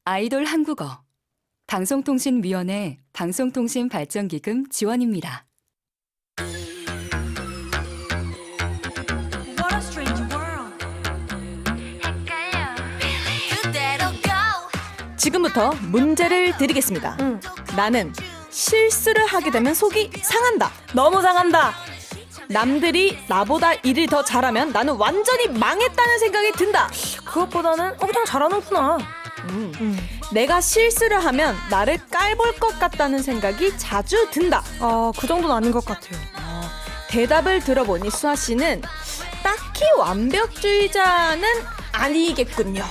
아이돌 한국어 방송통신위원회 방송통신발전기금 지원입니다. What a strange world. 지금부터 문제를 드리겠습니다. 나는 실수를 하게 되면 속이 상한다. 너무 상한다. 남들이 나보다 일을 더 잘하면 나는 완전히 망했다는 생각이 든다. 그것보다는 그냥 잘하는구나. 내가 실수를 하면 나를 깔볼 것 같다는 생각이 자주 든다. 그 정도는 아닌 것 같아요. 대답을 들어보니 수아 씨는 딱히 완벽주의자는 아니겠군요.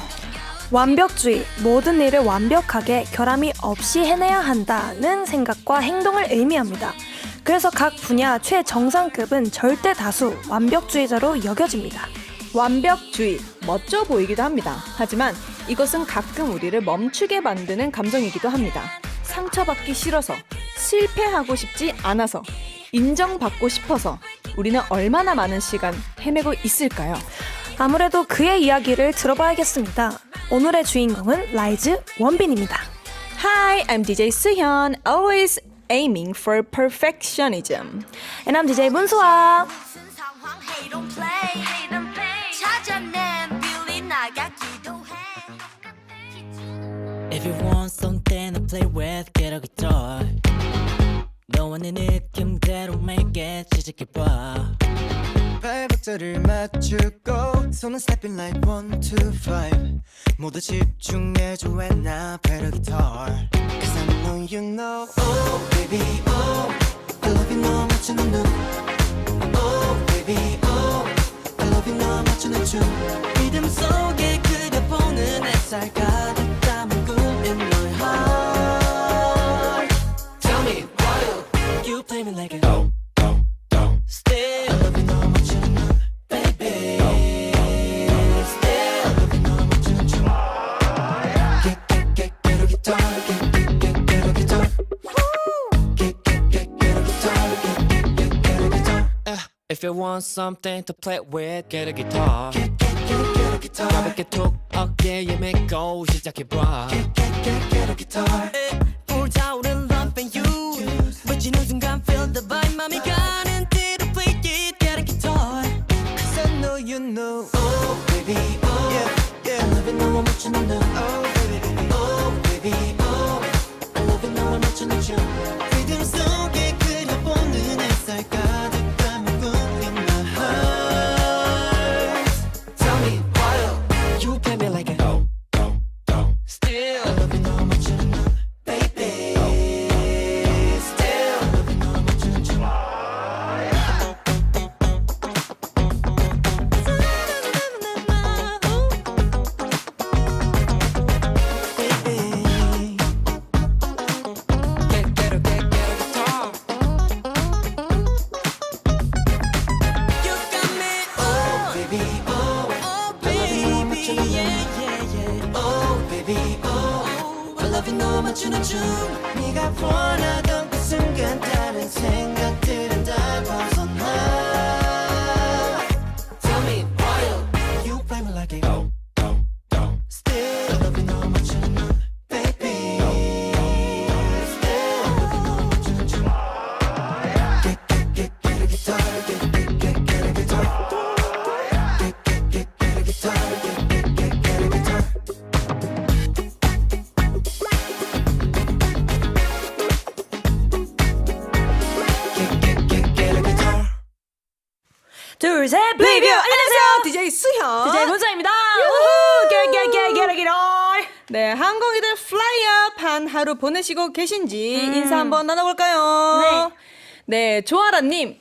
완벽주의, 모든 일을 완벽하게 결함이 없이 해내야 한다는 생각과 행동을 의미합니다. 그래서 각 분야 최정상급은 절대 다수 완벽주의자로 여겨집니다. 완벽주의, 멋져 보이기도 합니다. 하지만 이것은 가끔 우리를 멈추게 만드는 감정이기도 합니다. 상처받기 싫어서, 실패하고 싶지 않아서, 인정받고 싶어서 우리는 얼마나 많은 시간 헤매고 있을까요? 아무래도 그의 이야기를 들어봐야겠습니다. 오늘의 주인공은 라이즈 원빈입니다. Hi, I'm DJ 수현, always aiming for perfectionism. And I'm DJ 문수아. If you want something to play with, get a guitar. 너와 내 느낌대로 make it 시작해봐. 발박자를 맞추고 손은 stepping like 1, 2, 5 모두 집중해줘 and I play the guitar Cause I know you know Oh baby oh I love you 너 맞추는 눈 Oh baby oh I love you 너 맞추는 춤 리듬 속에 그려보는 햇살 가득 담은 꿈인 너의 heart. Tell me why you play me like a still I love you 너 맞추는 눈 baby Still I love you 너 맞추는 춤 Get a guitar Get a guitar Get a guitar Get a guitar If you want something to play with, get a guitar. Get a guitar 가볍게 툭 어깨에 메고 시작해봐. Get a guitar 불타오른 love and you 외치는 순간 feel the vibe 맘이 가는 대로 play it, get a guitar. Cause I know you know Oh baby oh Yeah I love it 너와 맞추는 눈 Oh baby Oh baby oh I love it 너와 맞추는 춤 리듬 속에 그려보는 햇살 가득 담은 꿈인 my heart Tell me why you play me like a still. I love it 너와 맞추는 눈 Baby Still I love it 너와 맞추는 춤 Baby Get a guitar. You got me Oh baby oh oh I love it 너와 맞추는 눈 yeah. Oh baby oh I love it 너와 맞추는 춤 네가 원하던 그 순간 다른 생각들은 다 벗어나 Tell me why You play me like a Still I love it 너와 맞추는 눈 Baby Still I love it 너와 맞추는 춤 Get a guitar Get a guitar Get a guitar Get a guitar Get a guitar 둘, 셋, 리뷰! 안녕하세요. 안녕하세요! DJ 수현! DJ 문수아입니다. 네, 항공이들 플라이업 한 하루 보내시고 계신지 인사 한번 나눠볼까요? 네, 조아라님.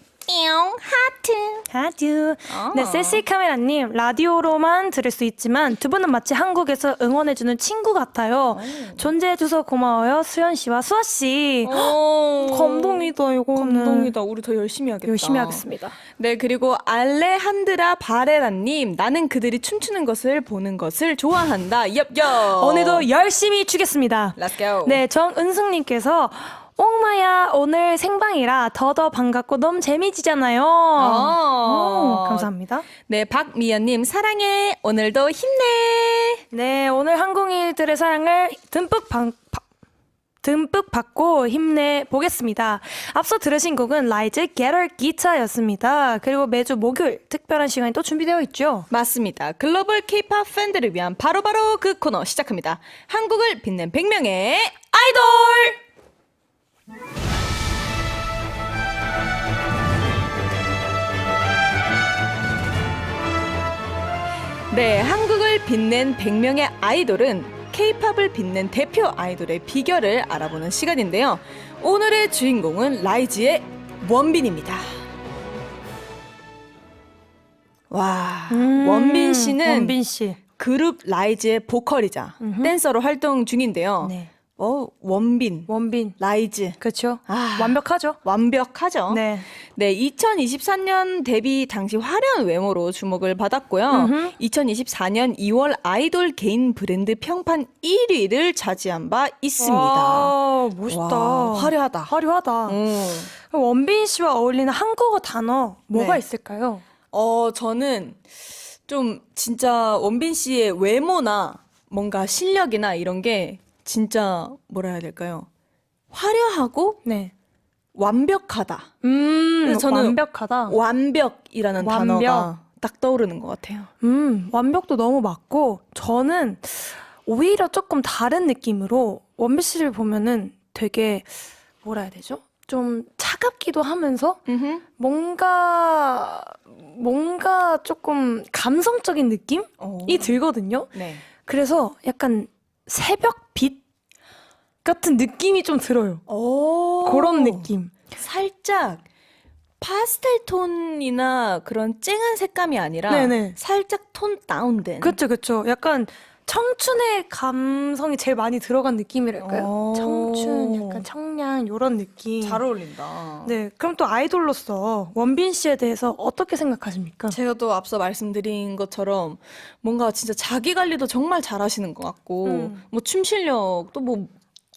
하트. 네, 세시 카메라님, 라디오로만 들을 수 있지만 두 분은 마치 한국에서 응원해주는 친구 같아요. 존재해줘서 고마워요, 수현 씨와 수아 씨. 감동이다, 이거는. 감동이다. 우리 더 열심히 하겠다. 열심히 하겠습니다. 네, 그리고 알레한드라 바레라님. 나는 그들이 춤추는 것을 보는 것을 좋아한다. 엽엽. 오늘도 열심히 추겠습니다. Let's go. 네, 정은숙님께서 옹마야, 오늘 생방이라 더더 반갑고 너무 재미지잖아요. 감사합니다. 네, 박미연님 사랑해. 오늘도 힘내. 네, 오늘 항공인들의 사랑을 듬뿍 받고 힘내보겠습니다. 앞서 들으신 곡은 라이즈 Get Her Guitar였습니다. 그리고 매주 목요일 특별한 시간이 또 준비되어 있죠. 맞습니다. 글로벌 K-팝 팬들을 위한 바로바로 그 코너 시작합니다. 한국을 빛낸 100명의 아이돌! 네, 한국을 빛낸 100명의 아이돌은 K-팝을 빛낸 대표 아이돌의 비결을 알아보는 시간인데요. 오늘의 주인공은 라이즈의 원빈입니다. 와, 원빈 씨는 원빈 씨. 그룹 라이즈의 보컬이자 댄서로 활동 중인데요. 네. 원빈, 라이즈. 그렇죠. 아. 완벽하죠. 완벽하죠. 네. 네, 2023년 데뷔 당시 화려한 외모로 주목을 받았고요. 2024년 2월 아이돌 개인 브랜드 평판 1위를 차지한 바 있습니다. 와, 멋있다. 와, 화려하다. 화려하다. 원빈 씨와 어울리는 한국어 단어 뭐가 네. 있을까요? 저는 좀 진짜 원빈 씨의 외모나 뭔가 실력이나 이런 게 진짜 뭐라 해야 될까요? 화려하고 네. 완벽하다. 그래서 저는 완벽하다. 완벽이라는 완벽. 단어가 딱 떠오르는 것 같아요. 완벽도 너무 맞고 저는 오히려 조금 다른 느낌으로 원빈 씨를 보면은 되게 뭐라 해야 되죠? 좀 차갑기도 하면서 뭔가 조금 감성적인 느낌이 들거든요. 네. 그래서 약간 새벽빛 같은 느낌이 좀 들어요. 그런 느낌. 살짝 파스텔 톤이나 그런 쨍한 색감이 아니라 네네. 살짝 톤 다운된. 그쵸. 약간 청춘의 감성이 제일 많이 들어간 느낌이랄까요? 청춘, 약간 청량 요런 느낌. 잘 어울린다. 네, 그럼 또 아이돌로서 원빈 씨에 대해서 어떻게 생각하십니까? 제가 또 앞서 말씀드린 것처럼 뭔가 진짜 자기 관리도 정말 잘하시는 것 같고 뭐 춤 실력도 뭐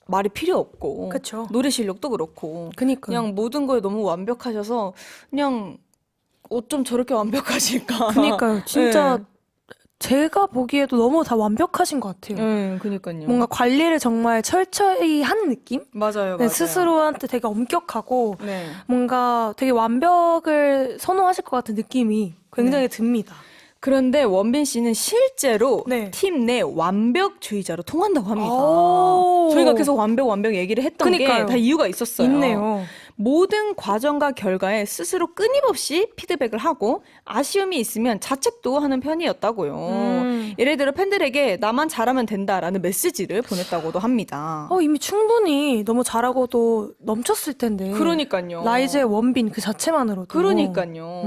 말이 필요 없고 그쵸. 노래 실력도 그렇고 그니까요. 그냥 모든 거에 너무 완벽하셔서 그냥 어쩜 저렇게 완벽하실까. 그니까요. 진짜 네. 제가 보기에도 너무 다 완벽하신 것 같아요. 그니까요. 뭔가 관리를 정말 철저히 한 느낌? 맞아요, 네, 스스로한테 되게 엄격하고 네. 뭔가 되게 완벽을 선호하실 것 같은 느낌이 굉장히 듭니다. 그런데 원빈 씨는 실제로 네. 팀 내 완벽주의자로 통한다고 합니다. 오. 저희가 계속 완벽 얘기를 했던 게 그니까요. 다 이유가 있었어요. 있네요. 모든 과정과 결과에 스스로 끊임없이 피드백을 하고 아쉬움이 있으면 자책도 하는 편이었다고요. 예를 들어 팬들에게 나만 잘하면 된다라는 메시지를 보냈다고도 합니다. 이미 충분히 너무 잘하고도 넘쳤을 텐데. 그러니까요. 라이즈의 원빈 그 자체만으로도. 그러니까요.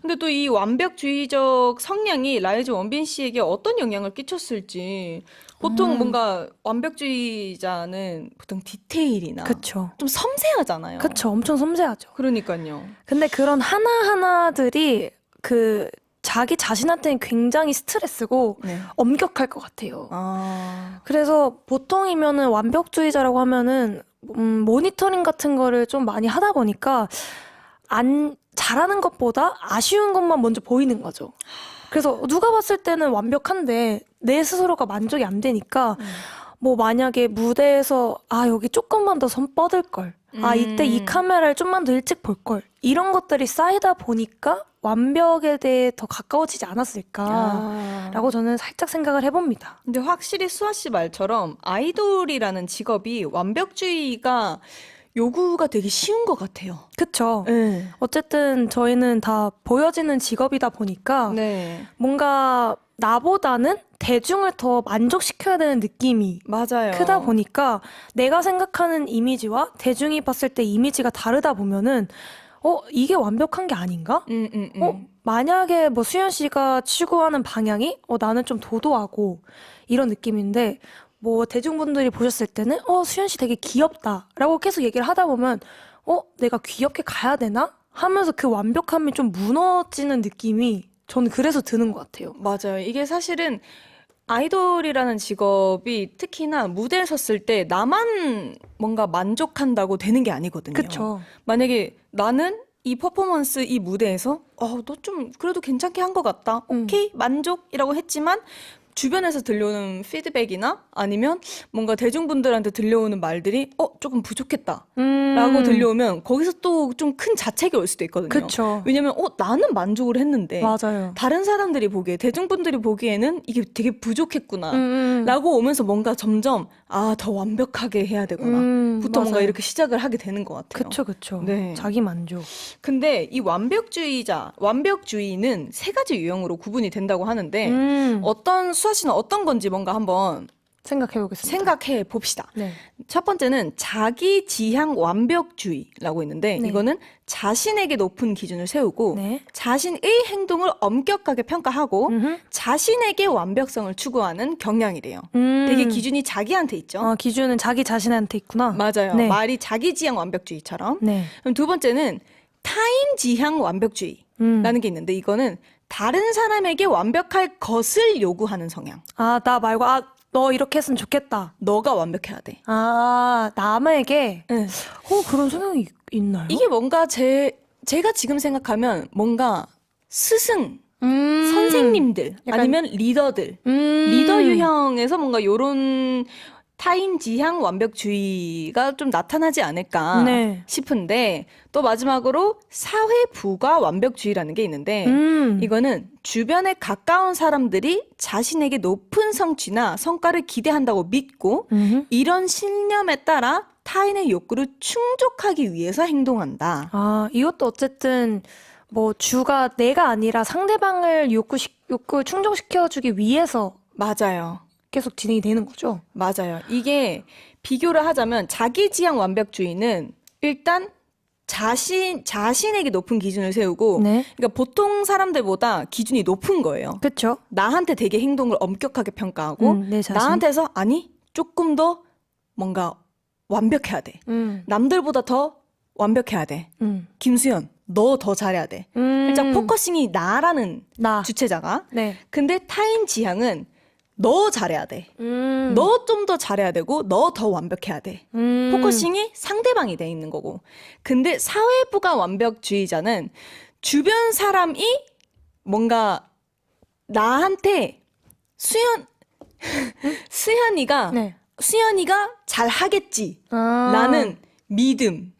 근데 또 이 완벽주의적 성향이 라이즈 원빈 씨에게 어떤 영향을 끼쳤을지. 보통 뭔가 완벽주의자는 보통 디테일이나 그쵸. 좀 섬세하잖아요. 그쵸. 엄청 섬세하죠. 그러니까요. 근데 그런 하나하나들이 자기 자신한테는 굉장히 스트레스고 네. 엄격할 것 같아요. 아, 그래서 보통이면은 완벽주의자라고 하면은 모니터링 같은 거를 좀 많이 하다 보니까 잘하는 것보다 아쉬운 것만 먼저 보이는 거죠. 그래서 누가 봤을 때는 완벽한데 내 스스로가 만족이 안 되니까 뭐 만약에 무대에서 여기 조금만 더 손 뻗을 걸. 이때 이 카메라를 좀만 더 일찍 볼 걸. 이런 것들이 쌓이다 보니까 완벽에 대해 더 가까워지지 않았을까라고 저는 살짝 생각을 해봅니다. 근데 확실히 수아 씨 말처럼 아이돌이라는 직업이 완벽주의가 요구가 되게 쉬운 것 같아요. 그쵸. 네. 어쨌든 저희는 다 보여지는 직업이다 보니까 네. 뭔가 나보다는 대중을 더 만족시켜야 되는 느낌이 맞아요. 크다 보니까 내가 생각하는 이미지와 대중이 봤을 때 이미지가 다르다 보면은 이게 완벽한 게 아닌가? 만약에 뭐 수연 씨가 추구하는 방향이 나는 좀 도도하고 이런 느낌인데 뭐 대중분들이 보셨을 때는 수연 씨 되게 귀엽다라고 계속 얘기를 하다 보면 내가 귀엽게 가야 되나? 하면서 그 완벽함이 좀 무너지는 느낌이 저는 그래서 드는 것 같아요. 맞아요. 이게 사실은 아이돌이라는 직업이 특히나 무대에 섰을 때 나만 뭔가 만족한다고 되는 게 아니거든요. 그쵸. 만약에 나는 이 퍼포먼스, 이 무대에서 너 좀 그래도 괜찮게 한 것 같다. 오케이, 만족이라고 했지만 주변에서 들려오는 피드백이나 아니면 뭔가 대중분들한테 들려오는 말들이 조금 부족했다 라고 들려오면 거기서 또 좀 큰 자책이 올 수도 있거든요. 그쵸. 왜냐면 나는 만족을 했는데 맞아요. 다른 사람들이 보기에, 대중분들이 보기에는 이게 되게 부족했구나 음. 라고 오면서 뭔가 점점 더 완벽하게 해야 되구나 부터 뭔가 맞아요. 이렇게 시작을 하게 되는 것 같아요. 그쵸. 네. 자기 만족. 근데 이 완벽주의는 세 가지 유형으로 구분이 된다고 하는데 어떤 수아 씨는 어떤 건지 뭔가 한번 생각해보겠습니다. 생각해 봅시다. 네. 첫 번째는 자기 지향 완벽주의라고 있는데 네. 이거는 자신에게 높은 기준을 세우고 네. 자신의 행동을 엄격하게 평가하고 자신에게 완벽성을 추구하는 경향이래요. 되게 기준이 자기한테 있죠. 기준은 자기 자신한테 있구나. 맞아요. 네. 말이 자기 지향 완벽주의처럼. 네. 그럼 두 번째는 타인 지향 완벽주의라는 게 있는데 이거는 다른 사람에게 완벽할 것을 요구하는 성향. 나 말고, 너 이렇게 했으면 좋겠다. 너가 완벽해야 돼. 남에게, 네. 그런 성향이 있나요? 이게 뭔가 제가 지금 생각하면 뭔가 스승, 선생님들, 약간- 아니면 리더들, 리더 유형에서 뭔가 요런 타인 지향 완벽주의가 좀 나타나지 않을까 네. 싶은데 또 마지막으로 사회 부가 완벽주의라는 게 있는데 이거는 주변에 가까운 사람들이 자신에게 높은 성취나 성과를 기대한다고 믿고 이런 신념에 따라 타인의 욕구를 충족하기 위해서 행동한다. 이것도 어쨌든, 주가 내가 아니라 상대방을 욕구 충족시켜주기 위해서 맞아요. 계속 진행이 되는 거죠. 맞아요. 이게 비교를 하자면 자기 지향 완벽주의는 일단 자신에게 높은 기준을 세우고 네. 그러니까 보통 사람들보다 기준이 높은 거예요. 그쵸? 나한테 되게 행동을 엄격하게 평가하고 내 자신. 나한테서 아니 조금 더 뭔가 완벽해야 돼. 남들보다 더 완벽해야 돼. 김수현 너 더 잘해야 돼. 살짝 포커싱이 나라는 나. 주체자가. 네. 근데 타인 지향은 너 잘해야 돼. 음. 너 좀 더 잘해야 되고 너 더 완벽해야 돼. 포커싱이 상대방이 돼 있는 거고. 근데 사회부가 완벽주의자는 주변 사람이 뭔가 나한테 수현이가 네. 잘하겠지 라는 믿음.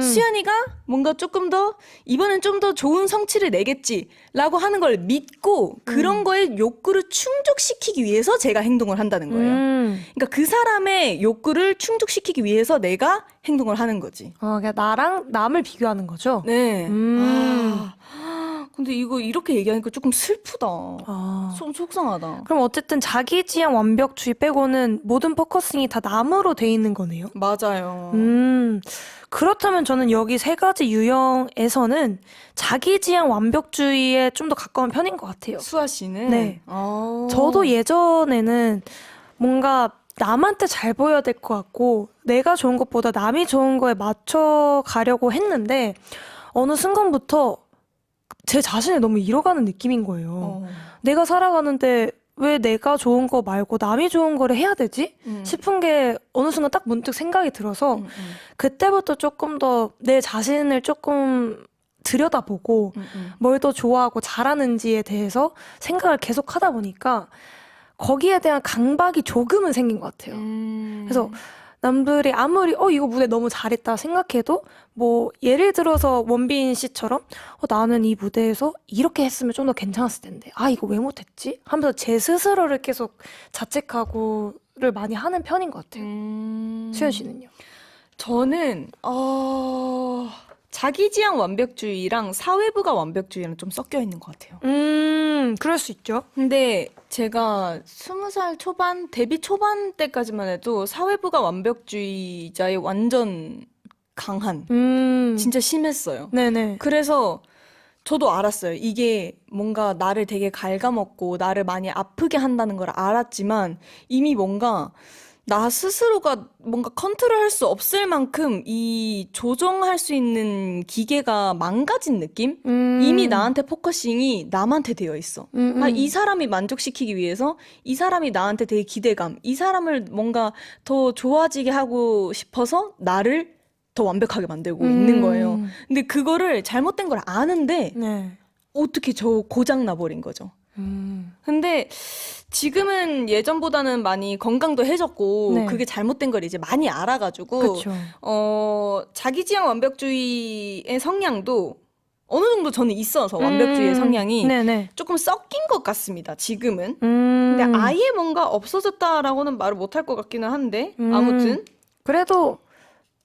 수연이가 뭔가 조금 더 이번엔 좀 더 좋은 성취를 내겠지라고 하는 걸 믿고 그런 거에 욕구를 충족시키기 위해서 제가 행동을 한다는 거예요. 그러니까 그 사람의 욕구를 충족시키기 위해서 내가 행동을 하는 거지. 그냥 나랑 남을 비교하는 거죠? 네. 근데 이거 이렇게 얘기하니까 조금 슬프다. 속상하다. 그럼 어쨌든 자기 지향 완벽주의 빼고는 모든 포커싱이 다 남으로 돼 있는 거네요? 맞아요. 그렇다면 저는 여기 세 가지 유형에서는 자기 지향 완벽주의에 좀 더 가까운 편인 것 같아요. 수아 씨는? 네. 저도 예전에는 뭔가 남한테 잘 보여야 될 것 같고 내가 좋은 것보다 남이 좋은 거에 맞춰 가려고 했는데 어느 순간부터 제 자신을 너무 잃어가는 느낌인 거예요. 내가 살아가는데 왜 내가 좋은 거 말고 남이 좋은 거를 해야 되지? 싶은 게 어느 순간 딱 문득 생각이 들어서 그때부터 조금 더 내 자신을 조금 들여다보고 뭘 더 좋아하고 잘하는지에 대해서 생각을 계속 하다 보니까 거기에 대한 강박이 조금은 생긴 것 같아요. 그래서 남들이 아무리 이거 무대 너무 잘했다 생각해도 예를 들어서 원빈 씨처럼 나는 이 무대에서 이렇게 했으면 좀 더 괜찮았을 텐데 이거 왜 못했지? 하면서 제 스스로를 계속 자책하고를 많이 하는 편인 것 같아요. 수현 씨는요? 저는 자기 지향 완벽주의랑 사회부가 완벽주의랑 좀 섞여 있는 것 같아요. 그럴 수 있죠. 근데 제가 20살 초반, 데뷔 초반 때까지만 해도 사회부가 완벽주의자의 완전 강한, 진짜 심했어요. 네네. 그래서 저도 알았어요. 이게 뭔가 나를 되게 갉아먹고 나를 많이 아프게 한다는 걸 알았지만 이미 뭔가 나 스스로가 뭔가 컨트롤할 수 없을 만큼 이 조정할 수 있는 기계가 망가진 느낌? 이미 나한테 포커싱이 남한테 되어 있어. 이 사람이 만족시키기 위해서 이 사람이 나한테 되게 기대감, 이 사람을 뭔가 더 좋아지게 하고 싶어서 나를 더 완벽하게 만들고 있는 거예요. 근데 그거를 잘못된 걸 아는데 네. 어떻게 저 고장 나버린 거죠. 근데 지금은 예전보다는 많이 건강도 해졌고 네. 그게 잘못된 걸 이제 많이 알아가지고 그렇죠. 자기지향 완벽주의의 성향도 어느 정도 저는 있어서 완벽주의의 성향이 네네. 조금 섞인 것 같습니다. 지금은. 근데 아예 뭔가 없어졌다라고는 말을 못할 것 같기는 한데 아무튼 그래도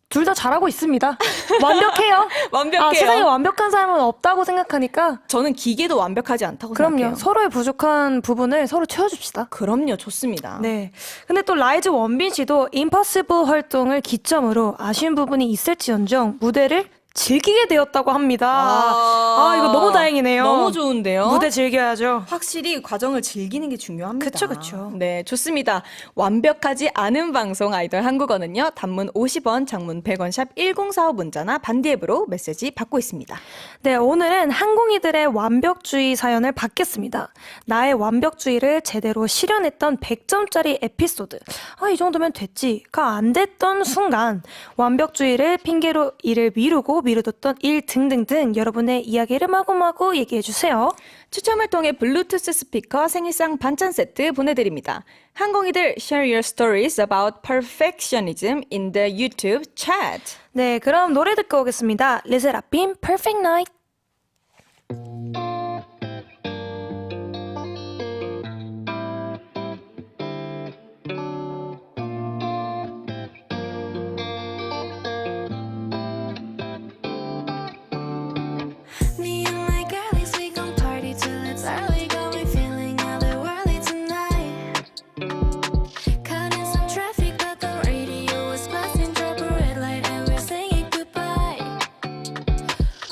둘 다 잘하고 있습니다. 완벽해요. 완벽해요. 세상에 완벽한 사람은 없다고 생각하니까 저는 기계도 완벽하지 않다고 그럼요. 생각해요. 서로의 부족한 부분을 서로 채워줍시다. 그럼요. 좋습니다. 네. 근데 또 라이즈 원빈 씨도 임퍼시블 활동을 기점으로 아쉬운 부분이 있을지언정 무대를 즐기게 되었다고 합니다. 이거 너무 다행이네요. 너무 좋은데요. 무대 즐겨야죠. 확실히 과정을 즐기는 게 중요합니다. 그쵸. 네, 좋습니다. 완벽하지 않은 방송 아이돌 한국어는요. 단문 50원, 장문 100원 샵 1045 문자나 반디 앱으로 메시지 받고 있습니다. 네, 오늘은 항공이들의 완벽주의 사연을 받겠습니다. 나의 완벽주의를 제대로 실현했던 100점짜리 에피소드. 이 정도면 됐지가 안 됐던 순간 완벽주의를 핑계로 일을 미루뒀던 일 등등등 여러분의 이야기를 마구마구 얘기해주세요. 추첨을 통해 블루투스 스피커 생일상 반찬 세트 보내드립니다. 항공이들 share your stories about perfectionism in the YouTube chat. 네, 그럼 노래 듣고 오겠습니다. 르세라핌 Perfect Night. Me and my girlies, we gon' party till it's early. Got me feeling otherworldly tonight. Caught in some traffic, but the radio was blasting. Drop a red light and we're saying goodbye.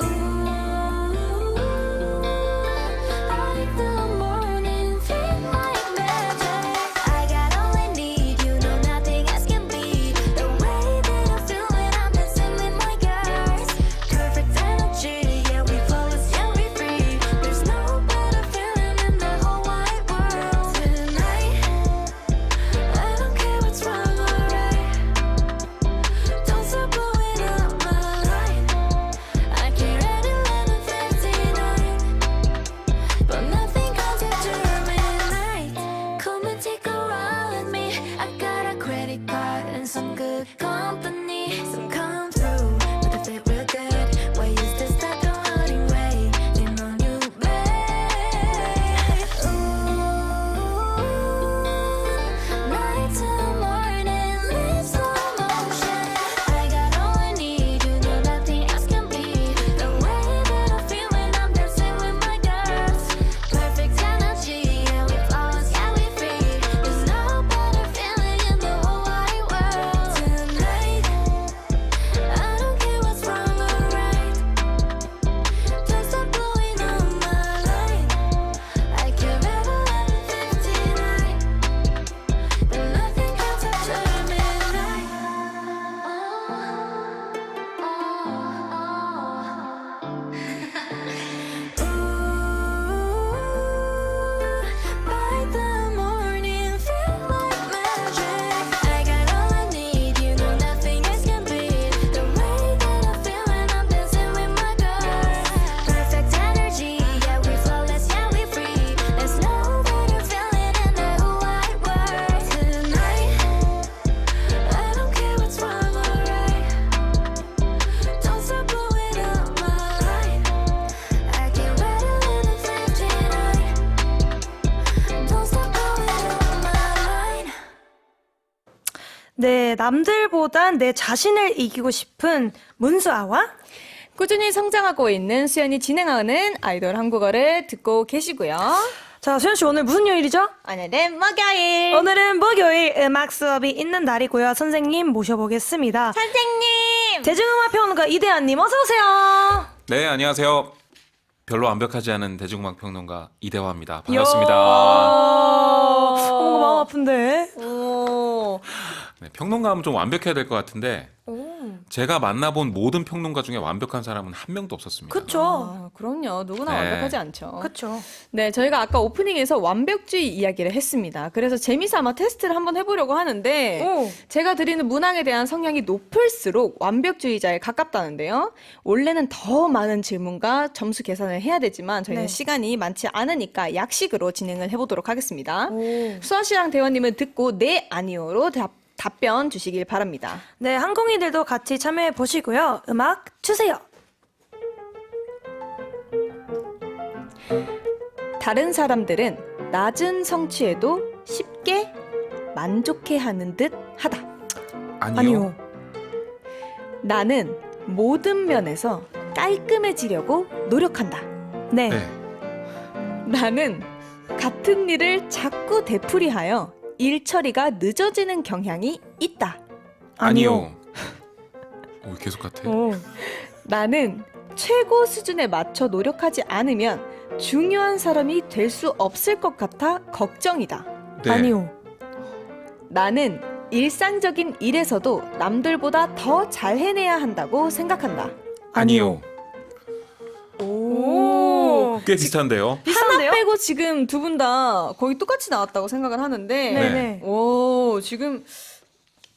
Ooh, like the morning, feel like magic. I got all I need, you know nothing else can beat the way that I feel when I'm dancing with my girls. Perfect energy, yeah, we flawless, yeah, we free. There's no better feeling in the whole wide world. Tonight, I don't care what's wrong or right. Don't stop blowing up my line. I can't read 11:59, but nothing comes after midnight. Come and take a ride with me. I got a credit card and some good company, so come through with a fit real good. Why is this that the running way? Lean on you, babe. Ooh, night till morning, live slow motion. I got all I need, you know nothing else can beat the way that I feel when I'm dancing with my girls. Perfect energy, yeah, we flawless, yeah, we free. There's no better feeling in the whole wide world. Tonight, I don't care what's wrong or right. Don't stop blowing up my line. I can't read 11:59, but nothing comes after midnight. By the morning, feel like magic. I got all I need, you know nothing else can beat the way that I feel when I'm dancing with my girls. Perfect energy, yeah, we flawless, yeah, we free. There's no better feeling in the whole wide world. Tonight, I don't care what's wrong or right. Don't stop blowing up my line. I can't wait 11:59. Don't stop blowing up my line. 네, 남들보단 내 자신을 이기고 싶은 문수아와 꾸준히 성장하고 있는 수연이 진행하는 아이돌 한국어를 듣고 계시고요. 자, 수연 씨 오늘 무슨 요일이죠? 오늘은 목요일. 오늘은 목요일 음악 수업이 있는 날이고요. 선생님 모셔보겠습니다. 선생님! 대중음악 평론가 이대한님 어서 오세요. 네, 안녕하세요. 별로 완벽하지 않은 대중음악 평론가 이대화입니다. 반갑습니다. 뭔가 마음 아픈데. 오, 네, 평론가하면 좀 완벽해야 될 것 같은데 제가 만나본 모든 평론가 중에 완벽한 사람은 한 명도 없었습니다. 그쵸. 아, 그럼요. 누구나 네. 완벽하지 않죠. 그쵸. 네, 저희가 아까 오프닝에서 완벽주의 이야기를 했습니다. 그래서 재미삼아 테스트를 한번 해보려고 하는데 오. 제가 드리는 문항에 대한 성향이 높을수록 완벽주의자에 가깝다는데요. 원래는 더 많은 질문과 점수 계산을 해야 되지만 저희는 네. 시간이 많지 않으니까 약식으로 진행을 해보도록 하겠습니다. 오. 수아 씨랑 대원님은 듣고 네, 아니요로 답변 주시길 바랍니다. 네, 항공이들도 같이 참여해 보시고요. 음악 주세요. 다른 사람들은 낮은 성취에도 쉽게 만족해하는 듯 하다. 아니요. 나는 모든 면에서 깔끔해지려고 노력한다. 네. 네. 나는 같은 일을 자꾸 되풀이하여 일 처리가 늦어지는 경향이 있다. 아니요. 오, 계속 같아. 오. 나는 최고 수준에 맞춰 노력하지 않으면 중요한 사람이 될 수 없을 것 같아 걱정이다. 네. 아니요. 나는 일상적인 일에서도 남들보다 더 잘 해내야 한다고 생각한다. 아니요. 오. 꽤 비슷한데요. 하나 비슷한데요? 빼고 지금 두 분 다 거의 똑같이 나왔다고 생각을 하는데 네네. 오 지금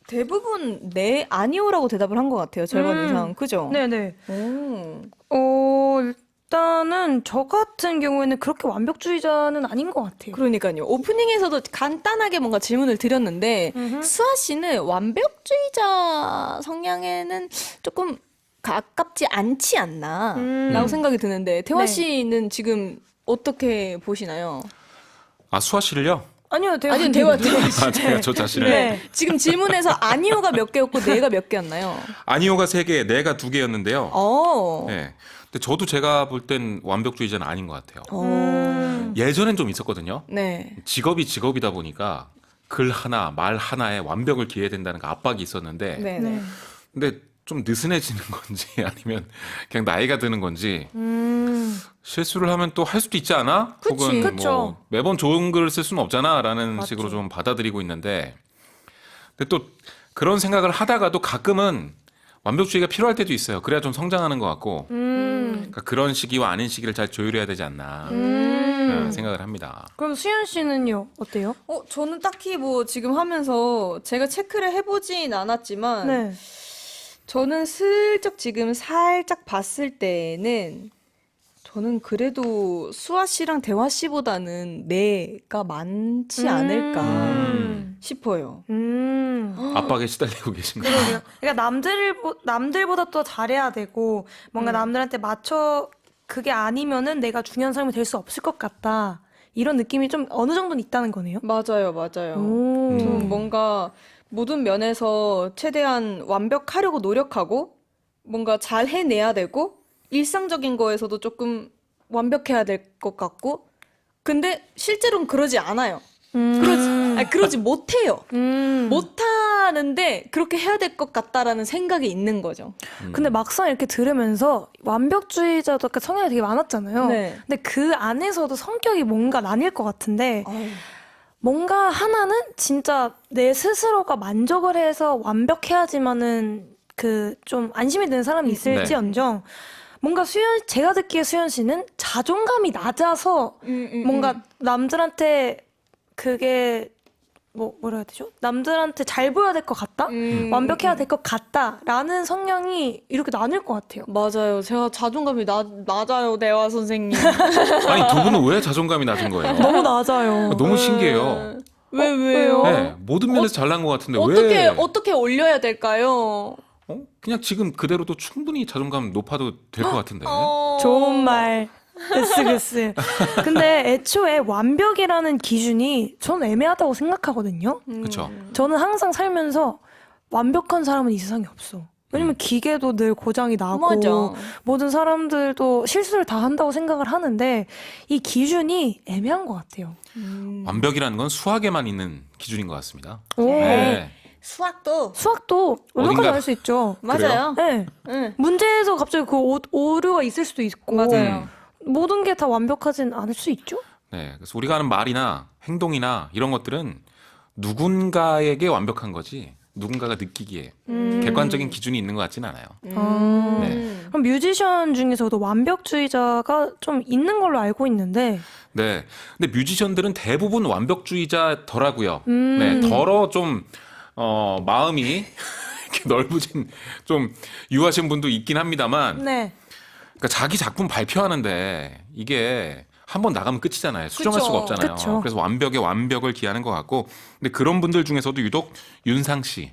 대부분 네 아니오라고 대답을 한 것 같아요. 절반 이상 그죠? 네네. 오. 일단은 저 같은 경우에는 그렇게 완벽주의자는 아닌 것 같아요. 그러니까요. 오프닝에서도 간단하게 뭔가 질문을 드렸는데 음흠. 수아 씨는 완벽주의자 성향에는 조금 가깝지 않지 않나 라고 생각이 드는데 태화 네. 씨는 지금 어떻게 보시나요? 아, 수아 씨를요? 아니요, 대화. 아니요, 대화 씨. 아, 제가 저 자신을. 네. 지금 질문에서 아니오가 몇 개였고 네가 몇 개였나요? 아니요가 3개, 네가 2개였는데요. 어. 네. 근데 저도 제가 볼 땐 완벽주의자는 아닌 것 같아요. 어. 예전엔 좀 있었거든요. 네. 직업이 직업이다 보니까 글 하나, 말 하나에 완벽을 기해야 된다는 그 압박이 있었는데 네. 네. 근데 좀 느슨해지는 건지 아니면 그냥 나이가 드는 건지 실수를 하면 또 할 수도 있지 않아? 그치. 혹은 그쵸. 뭐 매번 좋은 글을 쓸 수는 없잖아라는 맞죠. 식으로 좀 받아들이고 있는데 근데 또 그런 생각을 하다가도 가끔은 완벽주의가 필요할 때도 있어요. 그래야 좀 성장하는 것 같고 그러니까 그런 시기와 아닌 시기를 잘 조율해야 되지 않나 생각을 합니다. 그럼 수현 씨는요? 어때요? 저는 딱히 뭐 지금 하면서 제가 체크를 해보진 않았지만 네. 저는 슬쩍 지금 살짝 봤을 때는 저는 그래도 수아 씨랑 대화 씨보다는 내가 많지 않을까 싶어요. 압박에 시달리고 계신가요? 그러니까 남들보다 또 잘해야 되고 뭔가 남들한테 맞춰 그게 아니면은 내가 중요한 사람이 될 수 없을 것 같다. 이런 느낌이 좀 어느 정도는 있다는 거네요. 맞아요, 맞아요. 오. 좀 뭔가 모든 면에서 최대한 완벽하려고 노력하고 뭔가 잘 해내야 되고 일상적인 거에서도 조금 완벽해야 될 것 같고 근데 실제로는 그러지 않아요. 그러지 못해요. 못하는데 그렇게 해야 될 것 같다라는 생각이 있는 거죠. 근데 막상 이렇게 들으면서 완벽주의자도 아까 성향이 되게 많았잖아요. 네. 근데 그 안에서도 성격이 뭔가 나뉠 것 같은데 뭔가 하나는 진짜 내 스스로가 만족을 해서 완벽해야지만은 그 좀 안심이 되는 사람이 있을지언정 뭔가 제가 듣기에 수현 씨는 자존감이 낮아서 뭔가 남들한테 그게 뭐라 해야 되죠? 남들한테 잘 보여야 될 것 같다? 완벽해야 될 것 같다라는 성향이 이렇게 나뉠 것 같아요. 맞아요. 제가 자존감이 낮아요, 대화 선생님. 아니 두 분은 왜 자존감이 낮은 거예요? 너무 낮아요. 너무 신기해요. 왜요? 네, 모든 면에서 잘난 것 같은데 어떻게 올려야 될까요? 그냥 지금 그대로도 충분히 자존감 높아도 될 것 같은데. 좋은 말. 으쓱으쓱. 근데 애초에 완벽이라는 기준이 전 애매하다고 생각하거든요. 그렇죠. 저는 항상 살면서 완벽한 사람은 이 세상에 없어. 왜냐면 기계도 늘 고장이 나고 맞아. 모든 사람들도 실수를 다 한다고 생각을 하는데 이 기준이 애매한 것 같아요. 완벽이라는 건 수학에만 있는 기준인 것 같습니다. 오. 네. 수학도 수학도 완벽하지 않을 수 있죠. 맞아요. 네. 응. 문제에서 갑자기 그 오류가 있을 수도 있고 맞아요. 모든 게 다 완벽하진 않을 수 있죠. 네, 그래서 우리가 하는 말이나 행동이나 이런 것들은 누군가에게 완벽한 거지 누군가가 느끼기에 객관적인 기준이 있는 것 같지는 않아요. 네. 그럼 뮤지션 중에서도 완벽주의자가 좀 있는 걸로 알고 있는데 네. 근데 뮤지션들은 대부분 완벽주의자더라고요. 네. 덜어 좀, 마음이 이렇게 넓으신, 좀 유하신 분도 있긴 합니다만, 네. 그러니까 자기 작품 발표하는데 이게 한 번 나가면 끝이잖아요. 수정할 그쵸. 수가 없잖아요. 그쵸. 그래서 완벽에 완벽을 기하는 것 같고, 근데 그런 분들 중에서도 유독 윤상 씨,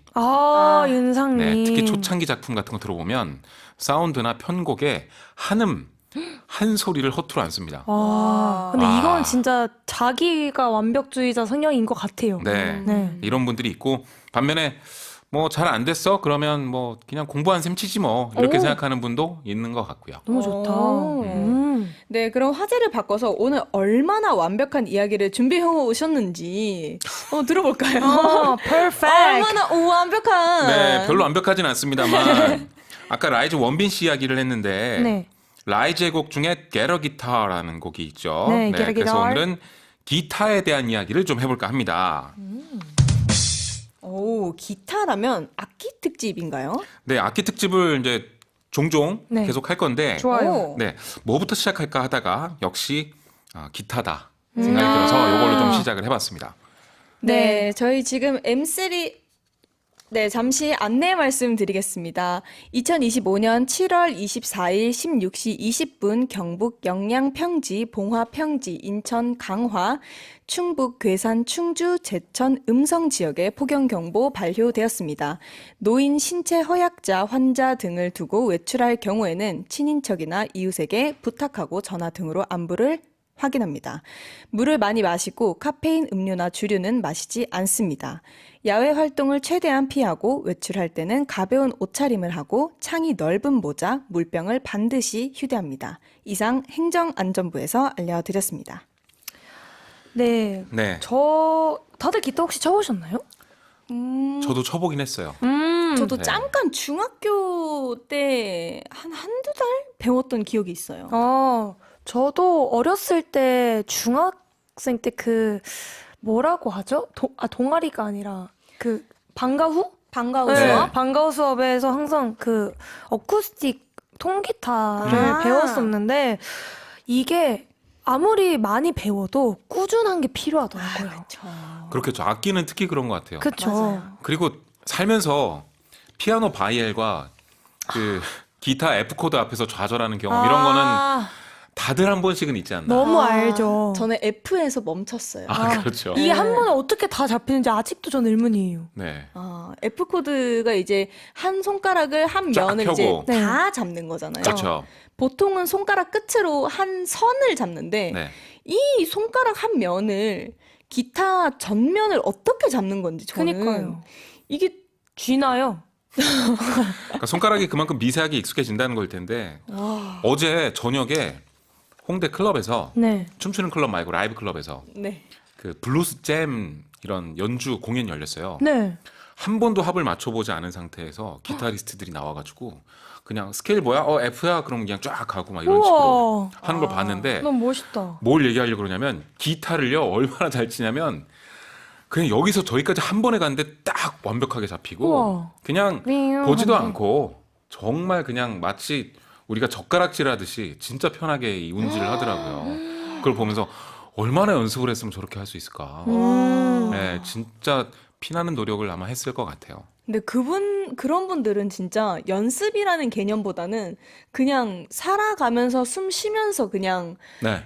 윤상님. 네, 특히 초창기 작품 같은 거 들어보면 사운드나 편곡에 한음, 한 소리를 허투루 안 씁니다. 근데 아. 이건 진짜 자기가 완벽주의자 성향인 것 같아요. 네. 네. 이런 분들이 있고, 반면에 뭐 잘 안 됐어? 그러면 뭐 그냥 공부한 셈 치지 뭐 이렇게 오. 생각하는 분도 있는 것 같고요. 너무 좋다. 오. 네, 그럼 화제를 바꿔서 오늘 얼마나 완벽한 이야기를 준비해 오셨는지 들어볼까요? perfect. 얼마나 완벽한. 네, 별로 완벽하진 않습니다만 아까 라이즈 원빈 씨 이야기를 했는데 네. 라이즈의 곡 중에 Get a Guitar라는 곡이 있죠. 네, Get a 그래서 Guitar. 오늘은 기타에 대한 이야기를 좀 해볼까 합니다. 오, 기타라면 악기 특집인가요? 네, 악기 특집을 이제 종종 네. 계속 할 건데, 좋아요. 오. 네, 뭐부터 시작할까 하다가 역시 기타다 생각이 들어서 이걸로 좀 시작을 해봤습니다. 네, 저희 지금 M3 네, 잠시 안내 말씀드리겠습니다. 2025년 7월 24일 16시 20분 경북 영양 평지, 봉화 평지, 인천 강화, 충북 괴산, 충주, 제천, 음성 지역에 폭염경보 발효되었습니다. 노인 신체 허약자, 환자 등을 두고 외출할 경우에는 친인척이나 이웃에게 부탁하고 전화 등으로 안부를 확인합니다. 물을 많이 마시고 카페인 음료나 주류는 마시지 않습니다. 야외 활동을 최대한 피하고 외출할 때는 가벼운 옷차림을 하고 창이 넓은 모자, 물병을 반드시 휴대합니다. 이상 행정안전부에서 알려드렸습니다. 네. 네, 다들 기타 혹시 쳐보셨나요? 저도 쳐보긴 했어요. 저도 네. 잠깐 중학교 때 한두 달 배웠던 기억이 있어요. 저도 어렸을 때 중학생 때 뭐라고 하죠? 동아리가 아니라 방과후? 방과후 네. 수업? 방과후 수업에서 항상 어쿠스틱 통기타를 아. 배웠었는데 이게 아무리 많이 배워도 꾸준한 게 필요하더라고요. 그렇겠죠. 악기는 특히 그런 것 같아요. 그쵸. 맞아요. 그리고 살면서 피아노 바이엘과 기타 F 코드 앞에서 좌절하는 경험 이런 거는 다들 한 번씩은 있지 않나. 너무 알죠. 저는 F에서 멈췄어요. 그렇죠. 이게 한 번에 어떻게 다 잡히는지 아직도 전 의문이에요. 네. F 코드가 이제 한 손가락을 한 쫙 면을 이제 펴고. 네. 다 잡는 거잖아요. 그렇죠. 보통은 손가락 끝으로 한 선을 잡는데 네. 이 손가락 한 면을 기타 전면을 어떻게 잡는 건지 저는 그니까요. 이게 쥐나요? 그러니까 손가락이 그만큼 미세하게 익숙해진다는 걸 텐데 어제 저녁에 홍대 클럽에서 네. 춤추는 클럽 말고 라이브 클럽에서 네. 블루스 잼 이런 연주 공연이 열렸어요. 네. 한 번도 합을 맞춰보지 않은 상태에서 기타리스트들이 나와가지고 그냥 스케일 뭐야? F야? 그러면 그냥 쫙 가고 막 이런 식으로 우와. 하는 걸 봤는데 너무 멋있다. 뭘 얘기하려고 그러냐면 기타를요 얼마나 잘 치냐면 그냥 여기서 저기까지 한 번에 갔는데 딱 완벽하게 잡히고 우와. 그냥 윙 보지도 하는데. 않고 정말 그냥 마치 우리가 젓가락질 하듯이 진짜 편하게 이 운지를 하더라고요. 그걸 보면서 얼마나 연습을 했으면 저렇게 할 수 있을까. 네, 진짜 피나는 노력을 아마 했을 것 같아요. 근데 그런 분들은 진짜 연습이라는 개념보다는 그냥 살아가면서 숨 쉬면서 그냥 네.